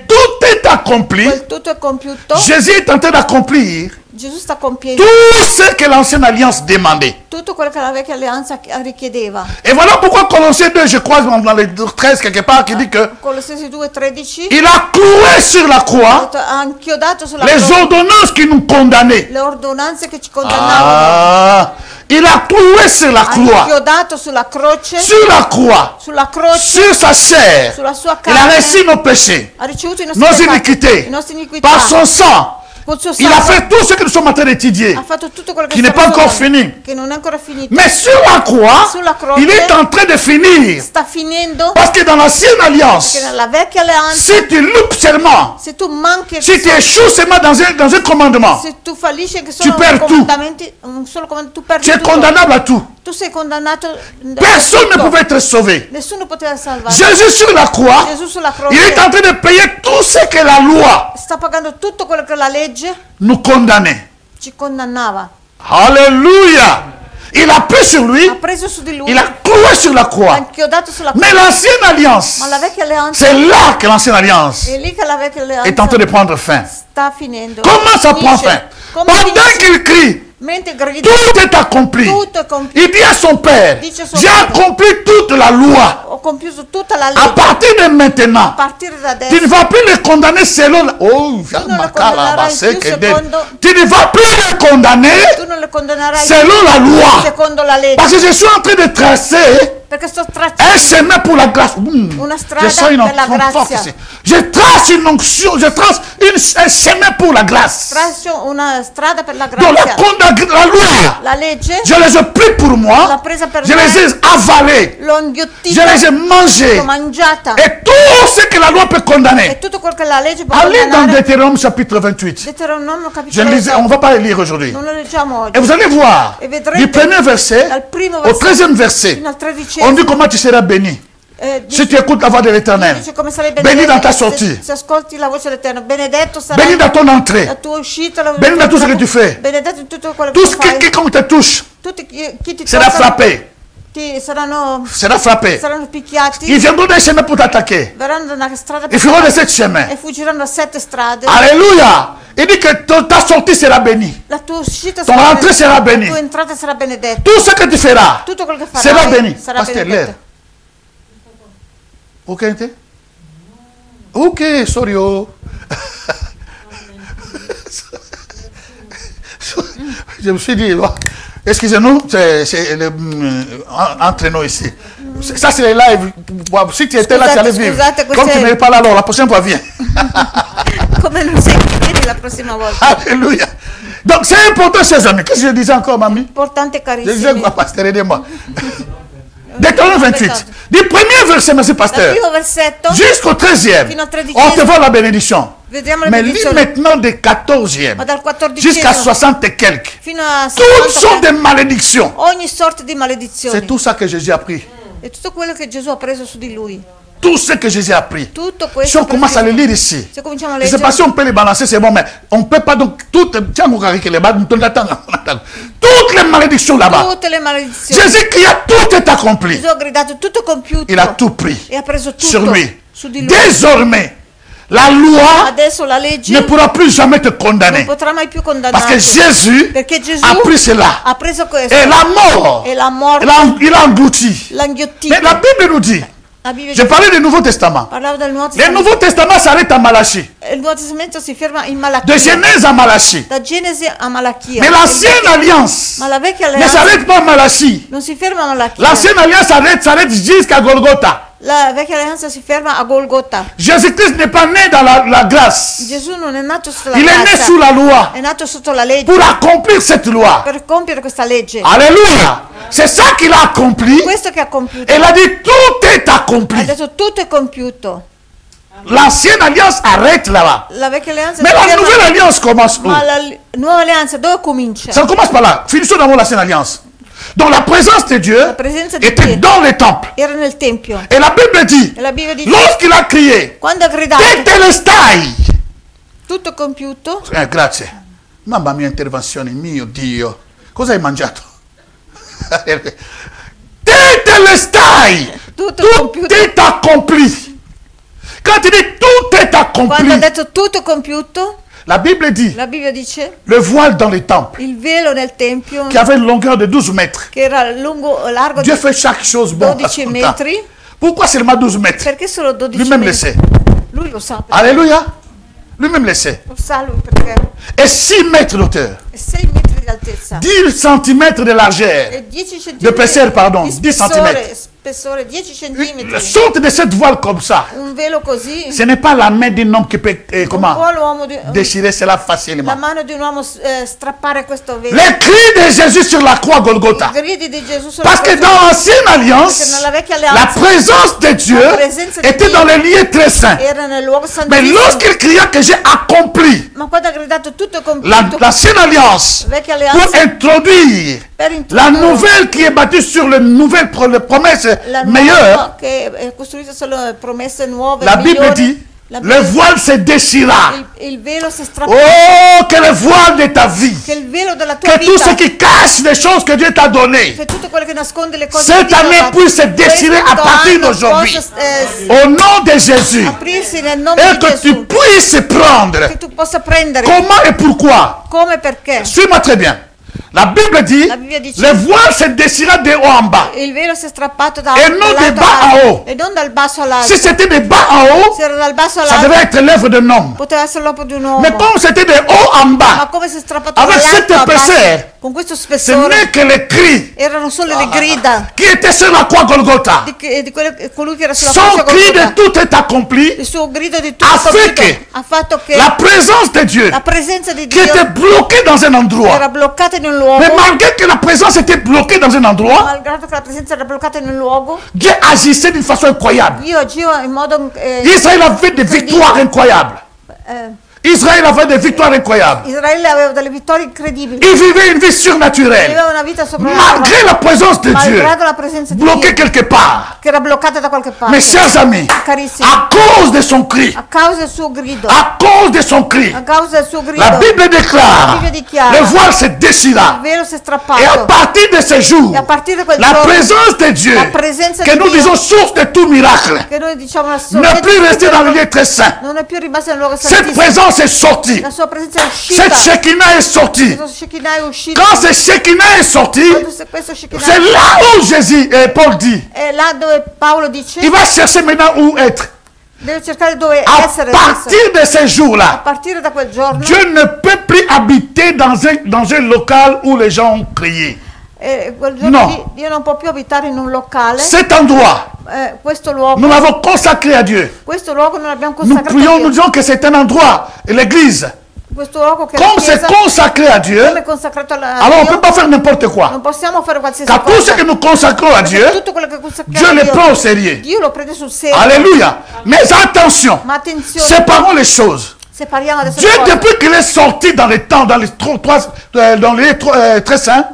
tout est accompli. Quel tutto è compiuto, Jésus est en train d'accomplir Gesù sta compiendo tout ce que l'ancienne alliance demandait. tutto quello che la vecchia alleanza richiedeva. Et voilà pourquoi Colossiens 2, je crois, dans les 13 quelque part, qui dit que Colossesi 2,13 il a cloué sur la croix ha inchiodato sulla les croce ordonnances qui nous condamnaient. le ordonanze che ci condannavano. Ah, il a cloué sur la Ha croix. inchiodato sulla croce, Sur la croix, sur sa chair. sulla sua Il a carne, reçu nos péchés, ha ricevuto i nostri nos peccati, iniquités, i nostri iniquità. par son sang. Col suo Il a sangue fait tout ce que nous sommes en train d'étudier. ha fatto tutto quello che Qui n'est stiamo pas encore studiando, fini. che non è ancora finito. Mais sur la croix, Sulla croce, il est en train de finir. sta finendo Parce que dans l'ancienne alliance, perché nella vecchia alleanza, si tu loupes seulement, se tu manchi si tu échoues seulement dans un commandement, se tu fallisci anche Tu solo perds un solo comandamento, tu perdi tu es tutto. condamnable à tout. Tu sei condannato da Personne ne tutto. pouvait être sauvé. Nessuno poteva salvare. Jésus sur la croix, Gesù sulla croce il est en train de payer tout ce que la loi sta pagando tutto quello che la legge nous condamnait. ci condannava. Alléluia. Il a pris sur lui, Ha preso su di lui, il a cloué sur la ha croix. inchiodato sulla Mais croce. l'ancienne alliance, Ma la vecchia alleanza c'est là que l'ancienne alliance è lì che la vecchia alleanza est en train de prendre fin. sta finendo. Comment ça prend Finisce. fin? Come Pendant finisce? qu'il crie, Mentre grida, tout est accompli. tutto è compiuto. Il dit à son père, Dice a suo j'ai padre. accompli toute la loi. Ho compiuto tutta la À legge. partir de A maintenant, partire da tu ne adesso vas plus les condamner selon la... Oh, non le condannerai più secondo- tu ne vas plus les condamner tu non le condannerai selon la loi. secondo la legge. Parce que je suis en train de tracer Perché sto tracciando un chemin pour la grâce. Una strada Je sens une per la onction forte grazia. ici. Je trace une onction, je trace un chemin pour la grâce. una strada per la Donc grazia. la loi, La legge je les ai pris pour l'ho moi, presa per je me, les ai avalés, l'ho je inghiottita, les ai mangés. l'ho mangiata. Et tout ce que la loi peut E condamner. tutto quello che la legge può Allez dans condannare. Deutéronome chapitre 28. Deuteronomio Je capitolo lisais, on ne 8. va pas le lire aujourd'hui. Non lo leggiamo Et oggi. vous allez voir, Et vedrete du premier verset dal primo au 13e versetto verset, fino al on 13esimo. dit comment tu seras béni. Si tu écoutes la voix de l'Éternel, Dice come sarai béni dans ta se- sortie, Se ascolti la voce dell'Eterno, benedetto sarai béni dans ton entrée, la tua uscita, la béni dans tout ce que tu fais. benedetto in tutto quello Tout che ce tu fai. quiconque te touche Tutti chi ti sera toccano frappé, saranno sera frappé. Ils picchiati, viendront d'un chemin pour t'attaquer. verranno da una strada Ils feront de ce chemin. e fuggiranno a 7 strade. Alléluia. Il dit que ta sortie sera bénie. La tua uscita Ton rentrée sarà benedetta, bénie. la tua entrata sarà benedetta. Tout ce que tu feras Tutto quello che sera farai béni. sarà Parce que l'air. benedetto. Ok, Nte? Ok, sorry. Oh. Je me suis dit, bon, excusez-nous, c'est entre nous ici. Ça, c'est les lives. Si tu étais là, tu allais vivre. Scusate, Comme tu n'es pas là, alors la prochaine fois, viens. Come non sei qui, vieni la prossima volta. Alléluia. Donc, c'est important, chers amis. Qu'est-ce que je disais encore, mamie? Importante, Je disais carissimi. quoi, pasteur, aidez-moi. Deutéronome 28. Du premier verset, merci, Dal pasteur, primo versetto jusqu'au 13e, fino al 13esimo. on te voit la bénédiction. Vediamo la Mais lis benedizione. maintenant des 14e Ma dal 14esimo jusqu'à 60 et quelques. fino a Toutes 60, sont des malédictions. ogni sorta di C'est maledizioni. tout ça que Jésus a pris. È tutto quello che Gesù ha preso su di lui. Tout ce que Jésus a pris. Tutto Si questo. on commence à le lire ici, Se cominciamo a je ne sais leggere, pas si on peut les balancer, c'est bon, mais on ne peut pas donc toutes. Tiens, mon cari, les balles, toutes les malédictions là-bas. tutte le maledizioni. Jésus qui a tout est accompli. Gesù ha gridato tutto compiuto. Il a tout pris E ha preso tutto sur lui. su di lui. Désormais, la loi adesso la legge ne pourra plus jamais te non condamner. potrà mai più Parce que condannarti. Jésus Perché Gesù a pris cela. ha preso questo Et la mort, e la morte il a englouti. l'ha inghiottito. Mais la Bible nous dit, La Bibbia je parlais du Nouveau Testament. parlava del Nuovo Le Testamento. Nouveau Testament s'arrête à Malachie. Il Nuovo Testamento si ferma in De Malachia. Genèse à Malachie. Da Genesi a Malachia. Mais l'ancienne alliance Ma la vecchia ne alleanza s'arrête pas à Malachie. non si ferma a Malachia. L'ancienne alliance s'arrête jusqu'à Golgotha. La vecchia alleanza si ferma a Golgotha. Jésus-Christ n'est pas né dans la grâce. Gesù non è nato sotto la Il est né grazia, sous la loi è nato sotto la legge pour accomplir cette loi. per compiere questa legge. Alléluia. C'est ça qu'il a accompli. Questo che ha compiuto. Elle a dit tout est Ha accompli. detto tutto è compiuto. L'ancienne alliance arrête là-bas. La vecchia alleanza Mais si la ferma, nouvelle alliance commence où? ma la nuova alleanza dove comincia? Ça commence par là. Finissons d'abord l'ancienne alliance. Donc la présence de Dieu La presenza di était Dio dans le temple. era nel tempio Et la Bible dit, e la Bibbia dice lorsqu'il a crié, quando ha gridato Tetelestai. tutto compiuto, Grazie. Mamma mia intervenzione, mio Dio. Cosa hai mangiato? Tetelestai. tutto Tout compiuto. est accompli. Quand il dit tout est Quando ha accompli, detto tutto compiuto, la Bible dit, la Bibbia dice le voile dans les temples, il velo nel tempio qui avait une longueur de 12 mètres. che era lungo, largo Dieu di fait chaque chose bon à 12 son temps. metri. Pourquoi seulement 12 mètres? Perché solo 12 Lui-même le metri? sait. Lui lo sa, Alléluia. Lui-même le sait. lo sa lui perché Et 6 mètres d'hauteur. è 6 metri di altezza 10 cm de largeur. e 10 centimetri De épaisseur, pardon, di 10 spessore 10 Une centimetri. sorte de cette voile comme ça. Un velo così, Ce n'est pas la main d'un homme qui peut un comment po' l'uomo déchirer cela la facilement. mano di un uomo strappare questo velo. Les cris de Jésus sur la croix Golgotha. I gridi di Gesù sono Parce que così. dans l'ancienne alliance, Perché nella vecchia la alleanza présence de Dieu La presenza di était Dio dans les lieux très saints. era nel luogo Mais santissimo. lorsqu'il cria que j'ai accompli Ma quando ha gridato tutto è compiuto, l'ancienne alliance la vecchia pour alleanza introduire per la introdurre nouvelle qui est bâtie sur les nouvelles promesses la meilleures, nuova che è costruita sulle promesse nuove, la Bible migliori. dit, La le Bibbia voile se déchira. il velo si strappa, Oh, que le voile de ta vie, che il velo della tua que tout vita, ce qui cache les choses que Dieu t'a données, che tutto quello che nasconde le cose cette che Dio année ha puisse se déchirer à questo partir anno d'aujourd'hui. possa, Au nom de Jésus. aprirsi nel nome Et di que tu Gesù, puisses prendre. che tu possa prendere Comment et pourquoi? come e perché. Suis-moi très bien. La Bible dit, La Bibbia dice, le voile se déchira de haut en bas. il velo si è strappato da E non dall'alto di bas a all'alto, haut. e non dal basso all'alto. Si c'était de bas en haut, Se era dal basso ça devait all'alto être l'œuvre d'un homme. poteva essere l'opera di un uomo, Mais comme c'était de haut en ma bas, come si è strappato avec dall'alto cette a basso, épaisseur, con questo ce spessore n'est que les cris erano solo le grida qui étaient sur la croix Golgotha. di colui che era sulla Son croce cri Golgotha. de tout est accompli. Il suo grido di tutto Ha compiuto che ha fatto che La présence de Dieu la presenza di qui Dio était bloquée dans un era endroit. bloccata in un Mais luogo, malgré que la présence était bloquée dans un endroit, malgrado che la presenza era bloccata in un luogo, Dieu agissait d'une façon incroyable. Dio agiva in modo Israël avait des victoires incroyables. eh, Israël avait des victoires incroyables. Israele aveva delle vittorie incredibili, Il vivait une vie surnaturelle. viveva una vita Malgré soprannaturale, la présence de Dieu, malgrado la presenza di bloquée Dio quelque part. che era bloccata da qualche parte. Mes chers amis, Carissimi, à cause de son cri, a causa del suo grido, à cause de son cri, a causa del suo grido, la Bible déclare, La Bibbia dichiara, le voile se il déchira. velo si è Et à strappato. partir de ce jour, E a partire da quel la giorno, présence de Dieu, la presenza que di nous Dio, disons source de tout miracle, che noi diciamo la ne plus rester dans le lieu très saint. non è più rimasta nel luogo Cette santissimo. présence est sortie. La sua presenza è uscita. Cette Shekinah est sortie. Questo Shekinah è uscito. Quand cette Shekinah est sortie, Questo Shekinah c'est là où Jésus et Paul dit, è là dove Paolo dice il va chercher maintenant où être. deve cercare dove À essere. partir de ces A jours-là, partire da quel giorno Dieu ne peut plus habiter dans un local où les gens ont crié. quel giorno No. Dio non può più abitare in un locale. Cet endroit, Questo luogo, nous l'avons consacré à Dieu. questo luogo non l'abbiamo Nous consacrato prions, a nous Dio. disons que c'est un endroit, l'église. Questo luogo che è Comme la c'est chiesa, consacré à Dieu, come è consacrato a alors on ne Dio, peut pas faire n'importe quoi. non possiamo fare qualsiasi Car tout ce cosa. que nous consacrons à Perché Dieu, tutto quello che consacriamo Dieu a le Dio, prend au sérieux. Dio lo prende sul serio. Alléluia. Mais attention, Ma attenzione, séparons les choses. separiamo adesso Dieu, le cose. depuis qu'il est sorti dans les temps, dans les très saints,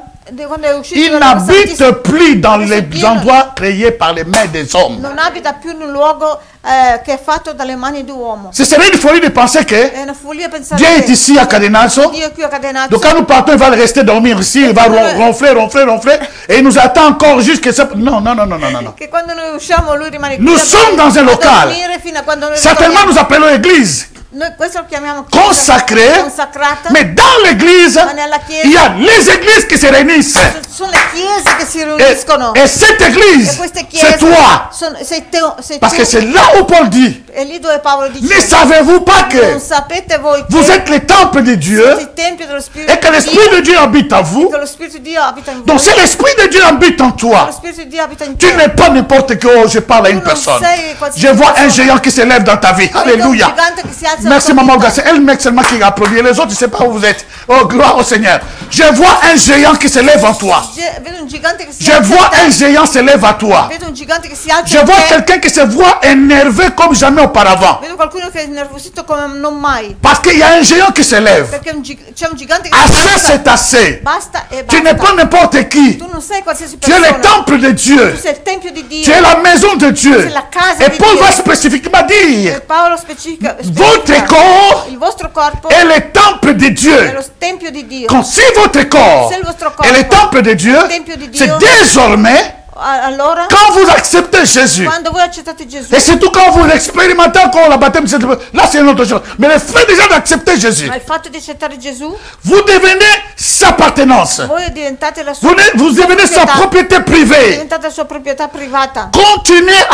quando è uscito Il dal luogo n'habite santissimo, plus dans adesso è les pieno. endroits créés par les mains des hommes. Non abita più in un luogo che è fatto dalle mani di uomo. Ce serait une folie de penser que È una follia pensare Dieu est che ici à Cadenasso. Dio è qui a Cadenazzo. Donc quand nous partons, il va rester dormir ici, il va ronfler, ronfler, ronfler, et il nous attend encore jusqu'à ça. Non, non, non, non, non, non. Che quando noi usciamo lui rimane qui Nous a sommes dans un a local. dormire fino a quando noi Certainement, ritorniamo. nous appelons l'église Noi questo lo chiamiamo chiesa consacrée, consacrata. mais dans l'église, Ma nella chiesa il y a les églises qui se réunissent. sono le chiese che si riuniscono. Et cette E église, queste c'est chiese toi. sei Parce que tu. c'est là où Paul dit, E lì dove Paolo dice: ne savez-vous pas non que sapete voi vous che êtes le temple de Dieu siete il tempio dello Spirito et que di l'Esprit Dio, de Dieu habite en vous? che lo Spirito di Dio abita in voi. Donc si l'Esprit de Dieu habite en Lo toi, Spirito di Dio abita in tu te. n'es pas n'importe qui. Oh, je parle à une Tu non personne. sei qualsiasi Je vois un persona. géant qui se lève dans ta vie. Vedo un Alléluia. gigante che si alza Merci nella tua maman, vita. c'est elle mec seulement qui applaudit. Les autres, je ne sais pas où vous êtes. Oh, gloire au Seigneur. Je vois un géant qui se lève en toi. Vedo un gigante che si Je alza vois in te. un géant se lève à toi. Vedo un gigante che si alza Je in vois te. quelqu'un qui se voit énervé comme jamais auparavant. Vedo qualcuno che è nervosito come non mai. Parce qu'il y a un géant qui se lève. Perché c'è un gigante che si Assez, alza. c'est assez. Basta e Tu n'es pas basta. n'importe qui. Tu non sei qualsiasi Tu es persona. le temple de Dieu. Tu sei il tempio di Dio. Tu es la maison de Dieu. C'est la casa Et di Paul Dio. va spécifiquement dire, E Paolo specifica votre corps il vostro corpo est le temple de è Dieu. lo tempio di Dio. Quand si votre corps Se il vostro corpo est le temple de Dieu, tempio di Dio, c'est désormais, Allora, quand vous acceptez Jésus, quando voi accettate Gesù, et surtout quand vous l'expérimentez encore la baptême, là c'est une autre chose. Mais le fait déjà d'accepter Jésus, ma il fatto di accettare Gesù, vous devenez sa appartenance. voi diventate la sua Vous devenez sa propriété privée. diventate la sua proprietà privata. Continuez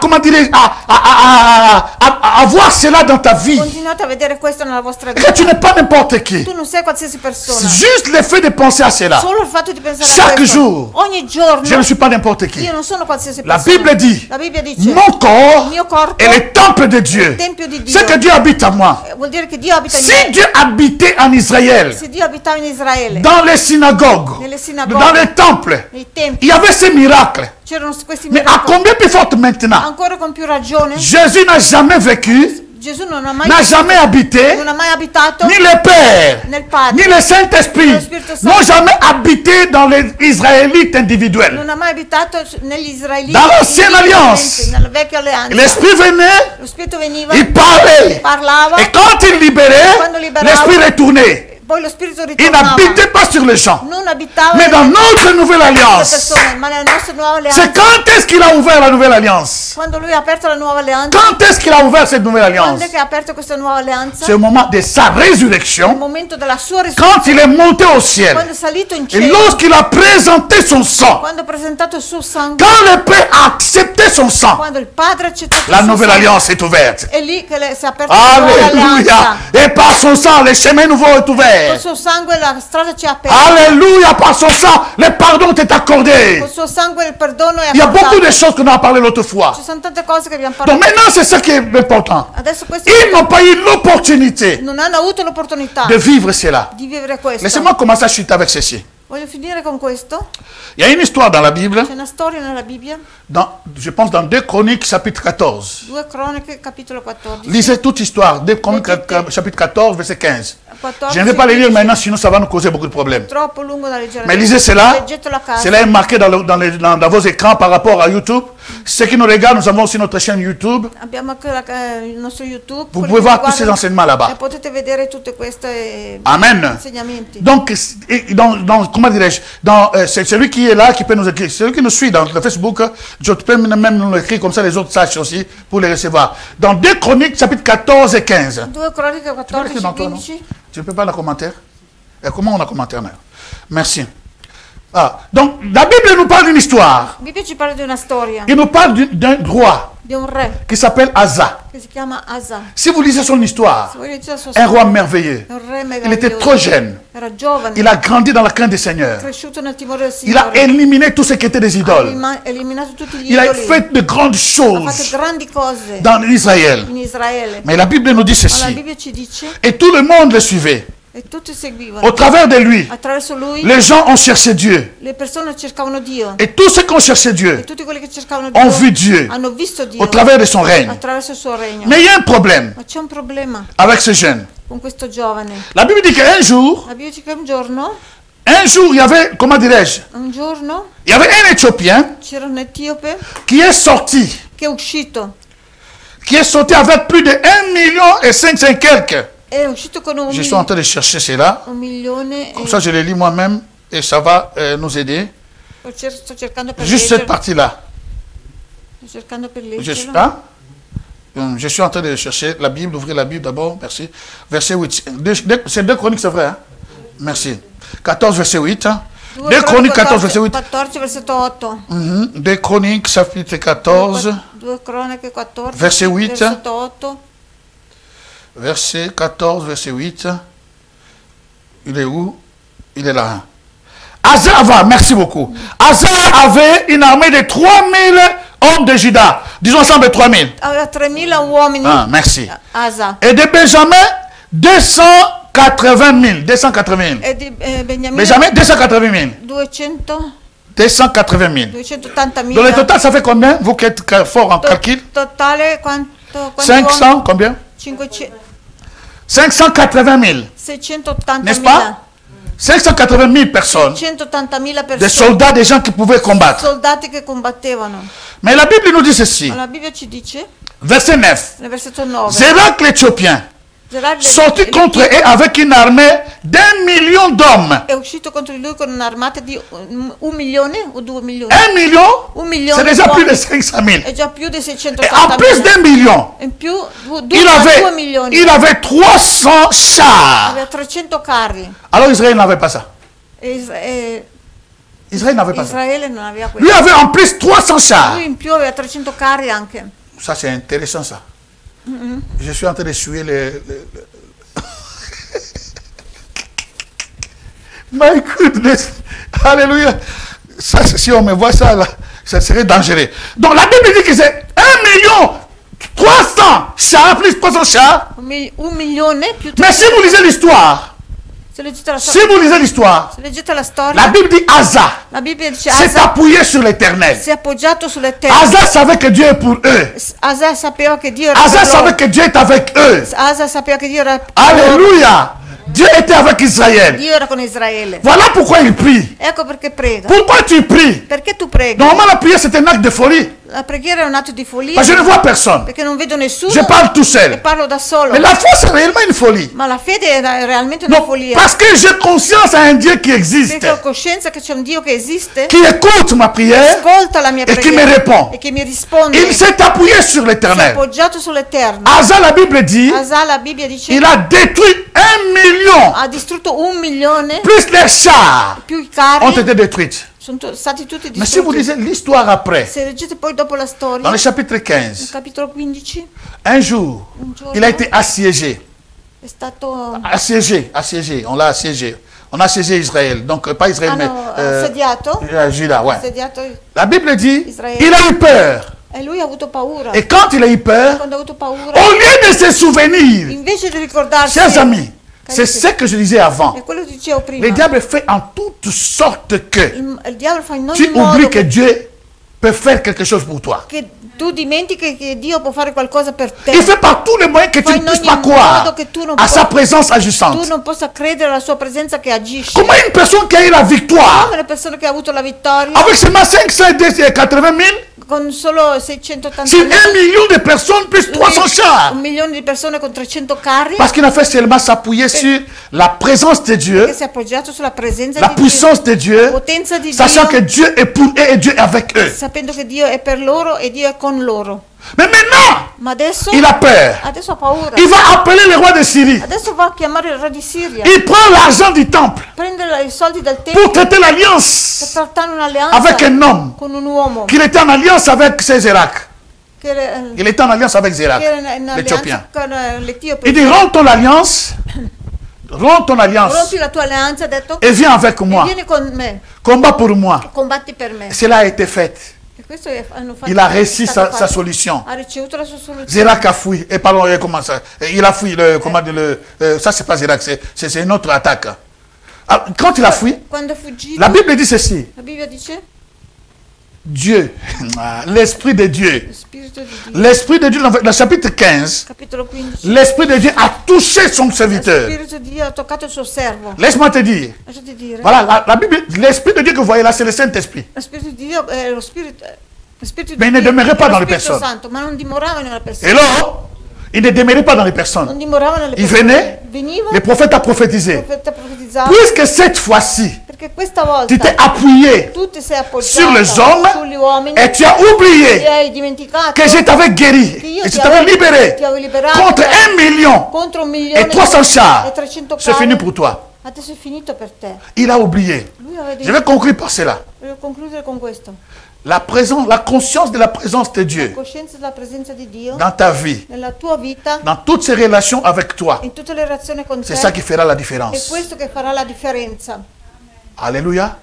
comment dire, à voir cela dans ta vie. Continuate a vedere questo nella vostra Que vita. tu n'es pas n'importe qui. Tu non sei qualsiasi persona. Juste le fait de penser à cela. Solo il fatto di pensare Chaque a questo. jour. Ogni giorno. Je ne suis pas n'importe qui. Io non sono qualsiasi La persona. Bible dit, La Bibbia dice, mon corps il mio corpo est le temple de Dieu. il tempio di Dio. C'est que Dieu habite en moi. Vuol dire che Dio abita in Si me. Dieu habitait en Israël, Se Dio abitava in Israele, dans les synagogues, nelle sinagoghe, dans les temples, nei tempi, il y avait ces miracles. c'erano questi Mais à miracoli. combien plus forte maintenant? Ancora con più ragione, Jésus n'a jamais vécu, Gesù non ha mai, n'a jamais habité, non ha mai abitato ni le Père, nel Padre, ni le Saint-Esprit, Lo Spirito Santo. n'ont jamais habité dans les Israélites individuels. non ha mai abitato negli israeliti, Dans l'ancienne alliance. nella vecchia alleanza. L'Esprit venait, Lo Spirito veniva, il parlait. parlava, Et quand il libérait, Quando liberava, l'Esprit retournait. poi lo Spirito Il ritornava. n'habitait pas sur les gens. Non abitava Mais dans notre nouvelle nelle alliance, persone, ma nella nostra nuova c'est alleanza. quand est-ce qu'il a ouvert la nouvelle alliance? Quando lui ha aperto la nuova alleanza, Quand est-ce qu'il a ouvert cette nouvelle alliance? quando è che ha aperto questa nuova alleanza? C'est au moment de sa Nel résurrection, momento della sua risurrezione, quand il est monté au ciel. quando è salito in Et cielo, lorsqu'il a présenté son sang, quando ha presentato il suo sangue, quand le Père a accepté son sang, quando il Padre ha accettato la il suo nouvelle sangue, alliance est ouverte. è lì che si è aperta la nuova Alléluia. alleanza. Et par son sang, le chemin nouveau est Col ouvert. suo sangue la strada ci ha aperto. Alléluia. Par son sang, le pardon t'est accordé. Col suo sangue il perdono è Il y a beaucoup accordato. de choses qu'on a parlé l'autre fois. Ci sono tante cose che abbiamo Donc parlato. maintenant, c'est ça qui est important. Adesso questi Ils n'ont pas eu l'opportunité non hanno avuto l'opportunità de vivre cela. di vivere questo. Laissez-moi commencer à chuter avec ceci. Voglio finire con questo. Il y a une histoire dans la Bible, C'è una storia nella Bibbia, je pense dans 2 Chroniques chapitre 14. 2 Croniche, capitolo 14. Lisez toute histoire, 2 Chroniques chapitre 14, verset 15. 14, Je ne vais pas les lire maintenant, sinon ça va nous causer beaucoup de problèmes. Troppo lungo da leggere. Mais lisez cela. Leggetelo a casa. Cela est marqué dans vos écrans par rapport à YouTube. Ceux qui nous regardent, nous avons aussi notre chaîne YouTube. Abbiamo anche il nostro YouTube. Vous quelli pouvez che voir tous ces guardano, enseignements là-bas. e potete vedere tutte queste Amen. insegnamenti. Donc, comment dirais-je, c'est celui qui est là qui peut nous écrire. Celui qui nous suit dans le Facebook, je peux même nous l'écrire comme ça, les autres sachent aussi pour les recevoir. Dans 2 Chroniques, chapitre 14 et 15. 2 Croniche Tu peux 14 l'écrire dans toi, non? 15. Tu ne peux pas dans le commentaire? Et comment on a commentaire là? Merci. Ah, donc, la Bible nous parle d'une histoire. La Bibbia ci parla di una storia Il nous parle d'un roi di un re qui s'appelle Asa. che si chiama Asa. Si vous lisez son histoire, Se voi leggete la sua un roi storia, merveilleux. è un re Il était meraviglioso. trop jeune. Era giovane, Il a grandi dans la crainte du Seigneur. cresciuto nel timore del Il a Signore. éliminé tout ce qui était des Ha idoles. eliminato tutti gli Il a idoli. fait de grandes Ha fatto choses grandi cose dans Israël. in Israele. Mais la Bible nous dit Ma la ceci. Bibbia ci dice, Et tout le monde le suivait. e tutti seguivano. Au travers de lui, Attraverso lui les gens ont cherché Dieu. le persone cercavano Dio. Et tous ceux qui ont cherché E Dieu tutti quelli che cercavano ont Dio vu Dieu hanno visto Dio au travers de son règne. attraverso il suo regno. Mais il y a un problème Ma c'è un problema avec ce jeune. con questo giovane. La Bible dit qu'un jour, La Bibbia dice che un giorno Un jour, il y avait, comment dirais-je, un giorno il y avait un Éthiopien c'era un etiope qui est sorti avec plus de 1,5 million et quelques. è uscito con Je suis en train de chercher cela. 1 milione Comme ça, je le lis moi-même et ça va nous aider. sto cercando per Juste cette leggerlo. partie-là. Sto cercando per Je suis, leggerlo. hein? Je suis en train de chercher la Bible, d'ouvrir la Bible d'abord. Merci. Verset 8. C'est 2 Chroniques, c'est vrai. Hein? Merci. 14, verset 8. Hein? 2 Chroniques 14, verset 8. 14 versetto 8. 2 Chroniques, chapitre 14, 2 Cronache 14 verset 8. versetto 8. Verset 14, verset 8. Il est où? Il est là. Asa, merci beaucoup. Asa avait une armée de 3000 hommes de Juda. Disons ensemble 3000. Aveva 3000 uomini. Ah, merci. Asa. Et de Benjamin, 280 000. 280 000. E di Beniamino Benjamin, 280 000. 200 280 000. 280.000. Dans le total, ça fait combien? Vous qui êtes fort en calcul? Totale quanto 500, combien? 500 580 000. 680.000. N'est-ce pas? 580 000 personnes. 180.000 Des persone. soldats, des gens qui pouvaient combattre. Soldati che combattevano. Mais la Bible nous dit ceci. Ma la Bibbia ci dice, Verset 9. nel versetto 9, Zérak l'Éthiopien Zerag sortit contre eux avec une armée d'1 million d'hommes. è uscito contro di lui con un'armata di 1 milione o 2 milioni? 1 million, 1 milione c'est déjà di plus de uomini. 500 000. È già più di Et en plus 680.000. d'1 million, In più il 2 milioni. avait 300 chars. Aveva 300 carri. Alors Israël n'avait pas ça. E Israël n'avait pas ça. Israele non aveva Lui quello. avait en plus 300 chars. Lui in più aveva 300 carri anche. Ça c'est intéressant ça. Je suis en train de suer My goodness. Alléluia. Ça, si on me voit ça là, ça serait dangereux. Donc la Bible dit que c'est 1 300 chars, plus 300 chars. 1 milione più Mais si vous lisez l'histoire, Se leggete la si storia, vous lisez l'histoire, se leggete la storia, la Bible dit Asa la Bibbia dice s'est Asa appuyé sur l'éternel. si è appoggiato sulle terre. Asa savait que Dieu est pour eux. Asa sapeva che Dio era Asa per loro. savait que Dieu est avec eux. Asa sapeva che Dio era per loro. Alléluia. Dieu était avec Israël. Dio era con Israele. Voilà pourquoi il prie. Ecco perché prega. Pourquoi tu pries? Perché tu preghi? Normalement, la prière, c'est un acte de folie. La preghiera è un atto di follia. Parce que je ne vois personne. Perché non vedo nessuno. Je parle tout E seul. parlo da solo. Mais la foi, c'est réellement une folie. Ma la fede è realmente una Non, follia. parce que j'ai conscience à un Dieu qui existe, Perché ho coscienza che c'è un Dio che esiste, qui écoute ma prière ascolta la mia et qui preghiera me répond. e che mi risponde. Il s'est appuyé sur Si è l'éternel. appoggiato sull'Eterno. Asa, la Bible dit, Asa, la Bibbia dice, il a détruit 1 million, ha distrutto 1 milione, plus les chars più i ont carri été détruits. sono stati tutti Mais si vous distrutti. lisez l'histoire après, Se leggete poi dopo la storia, dans le chapitre nel 15, capitolo 15, un jour, un giorno il a été assiégé. è stato Assiégé, on l'a assiégé. On a assiégé Israël, donc pas Israël, mais assediato, Juda, ouais. assediato La Bible dit, Israël. il a eu peur. e lui ha avuto paura. Et quand il a eu peur, Quando ha avuto paura, au lieu de se souvenir, invece di ricordarsi, chers amis, c'est ce que je disais avant. è quello che dicevo prima, Le diable fait en toute sorte que il diavolo fa in tu ogni modo oublies que Dieu peut faire quelque chose pour toi. che tu dimentichi che Dio può fare qualcosa per te. Il fait par tous les moyens que tu Fai ne in puisses ogni pas croire modo che tu non à puoi- sa présence Tu agissante. non possa credere alla sua presenza che agisce. Comment une personne qui a eu la victoire Come le persone che ha avuto la vittoria avec seulement 580 000, con solo 680 sur 1 million de personnes plus 300 chars. 1 milione di persone con 300 carri, Parce qu'il a fait seulement s'appuyer sur la présence de Dieu, che si è appoggiato sulla presenza la di puissance de Dio, Dieu, la potenza di sachant que Dio, Dieu est pour eux et Dieu est avec eux. sapendo che Dio è per loro e Dio è con loro. Mais maintenant, Ma adesso il a peur. ha paura. Il va appeler le roi de Syrie. Adesso va a chiamare il re di Siria, Il prend l'argent du temple prende i soldi del pour tempio traiter per l'alliance trattare un'alleanza avec un homme con un uomo qu'il était en alliance avec Zérak. che era, Il était en alliance avec Zérak, che era in l'Éthiopien. alleanza con l'Etiope. Il dit, romps ton alliance, Rompi la tua alleanza, ha detto, et viens avec moi. vieni con me, Combat pour moi. combatti per me. Cela a été fait. E questo hanno fatto. Il a réussi è stato sa fatto. solution. Ha ricevuto la sua soluzione. Zérak a fui. Et pardon, comment ça? Il a fui comment dire, ça c'est pas Zérak, c'est une autre attaque. Alors, quand il a fui, Quando è fuggito, la Bible dit ceci. la Bibbia dice, Dieu, l'Esprit de Dieu lo Spirito di Dio. L'Esprit de Dieu, dans le chapitre 15, Capitolo 15. l'Esprit de Dieu a touché son Lo serviteur. Spirito di Dio ha toccato il suo servo. Laisse-moi te dire. Lasciati dire. Voilà, la Bible, l'Esprit de Dieu que vous voyez là, c'est le Saint-Esprit. Lo Spirito di Dio è lo Spirito. Lo Spirito Mais di ne Dio demeurait pas è lo dans les Spirito personnes. Santo, ma non dimorava nella persona. Et là, il ne demeurait pas dans les Non personnes. dimorava nelle Il persone. venait, Veniva, le prophète a il prophétisé. profeta profetizzava. Puisque cette fois-ci, Perché questa volta tu t'es appuyé tu ti sei sur appoggiato les hommes sugli uomini et tu as e oublié hai dimenticato que je t'avais guéri che io et je ti t'avais avevo libéré liberato contre 1 million contro 1 et milione 300 e chars. 300 C'est fini carri. pour toi. Adesso è finito per te. Il a oublié. Lui aveva Je vais conclure par cela. Voglio concludere con questo. La présence, la conscience de la présence de Dieu Coscienza della presenza di Dio dans ta vie, nella tua vita, dans toutes ses relations avec toi, in tutte le relazioni con te, c'est ça qui fera la è différence. questo che farà la differenza. Alléluia.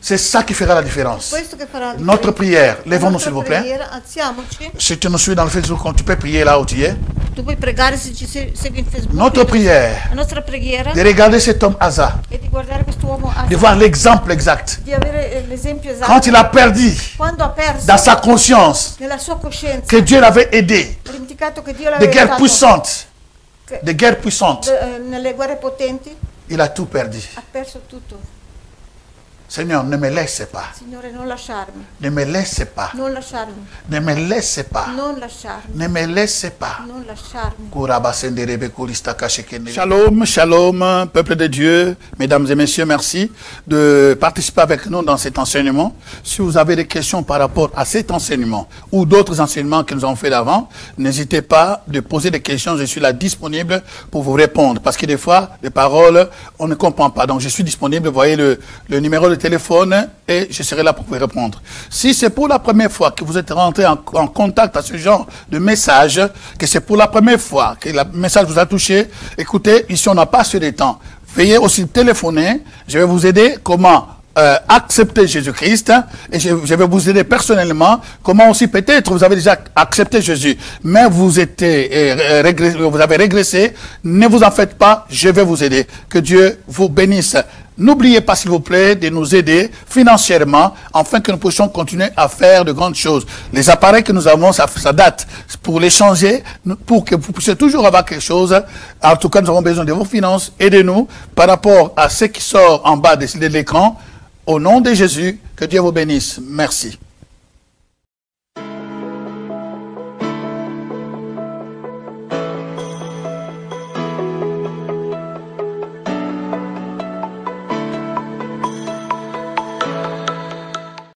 C'est ça qui fera la différence. Questo che farà la Notre differenza. prière, La lèvons-nous nostra s'il vous plaît. preghiera, alziamoci. Si tu nous suis dans le Facebook, tu peux prier là où tu es. Tu puoi pregare se ci segui in Facebook. Notre prière, La nostra preghiera de regarder cet homme Asa, è di guardare quest'uomo, de voir l'exemple exact. di avere l'esempio esatto. Quand il a perdu Quando ha perso dans sa conscience nella sua coscienza, que Dieu l'avait aidé, ha dimenticato che Dio des l'aveva guerres aiutato puissantes, che- des guerres puissantes, nelle guerre potenti, il a tout perdu. ha perso tutto. Seigneur, ne me laisse pas, Signore, non lasciarmi, ne me laisse pas, non lasciarmi, ne me laisse pas, non lasciarmi, ne me laisse pas. non lasciarmi. Shalom, shalom, peuple de Dieu, mesdames et messieurs, merci de participer avec nous dans cet enseignement. Si vous avez des questions par rapport à cet enseignement ou d'autres enseignements que nous avons fait d'avant, n'hésitez pas de poser des questions, je suis là disponible pour vous répondre. Parce que des fois, les paroles, on ne comprend pas. Donc je suis disponible, vous voyez le numéro de téléphone et je serai là pour vous répondre. Si c'est pour la première fois que vous êtes rentré en contact à ce genre de message, que c'est pour la première fois que le message vous a touché, écoutez, ici on n'a pas assez de temps. Veuillez aussi téléphoner, je vais vous aider comment accepter Jésus-Christ et je vais vous aider personnellement comment aussi peut-être vous avez déjà accepté Jésus mais vous avez régressé, ne vous en faites pas, je vais vous aider, que Dieu vous bénisse. N'oubliez pas s'il vous plaît de nous aider financièrement afin que nous puissions continuer à faire de grandes choses. Les appareils que nous avons, ça date. Pour les changer, pour que vous puissiez toujours avoir quelque chose, en tout cas nous avons besoin de vos finances. Aidez-nous par rapport à ce qui sort en bas de l'écran. Au nom de Jésus, que Dieu vous bénisse. Merci.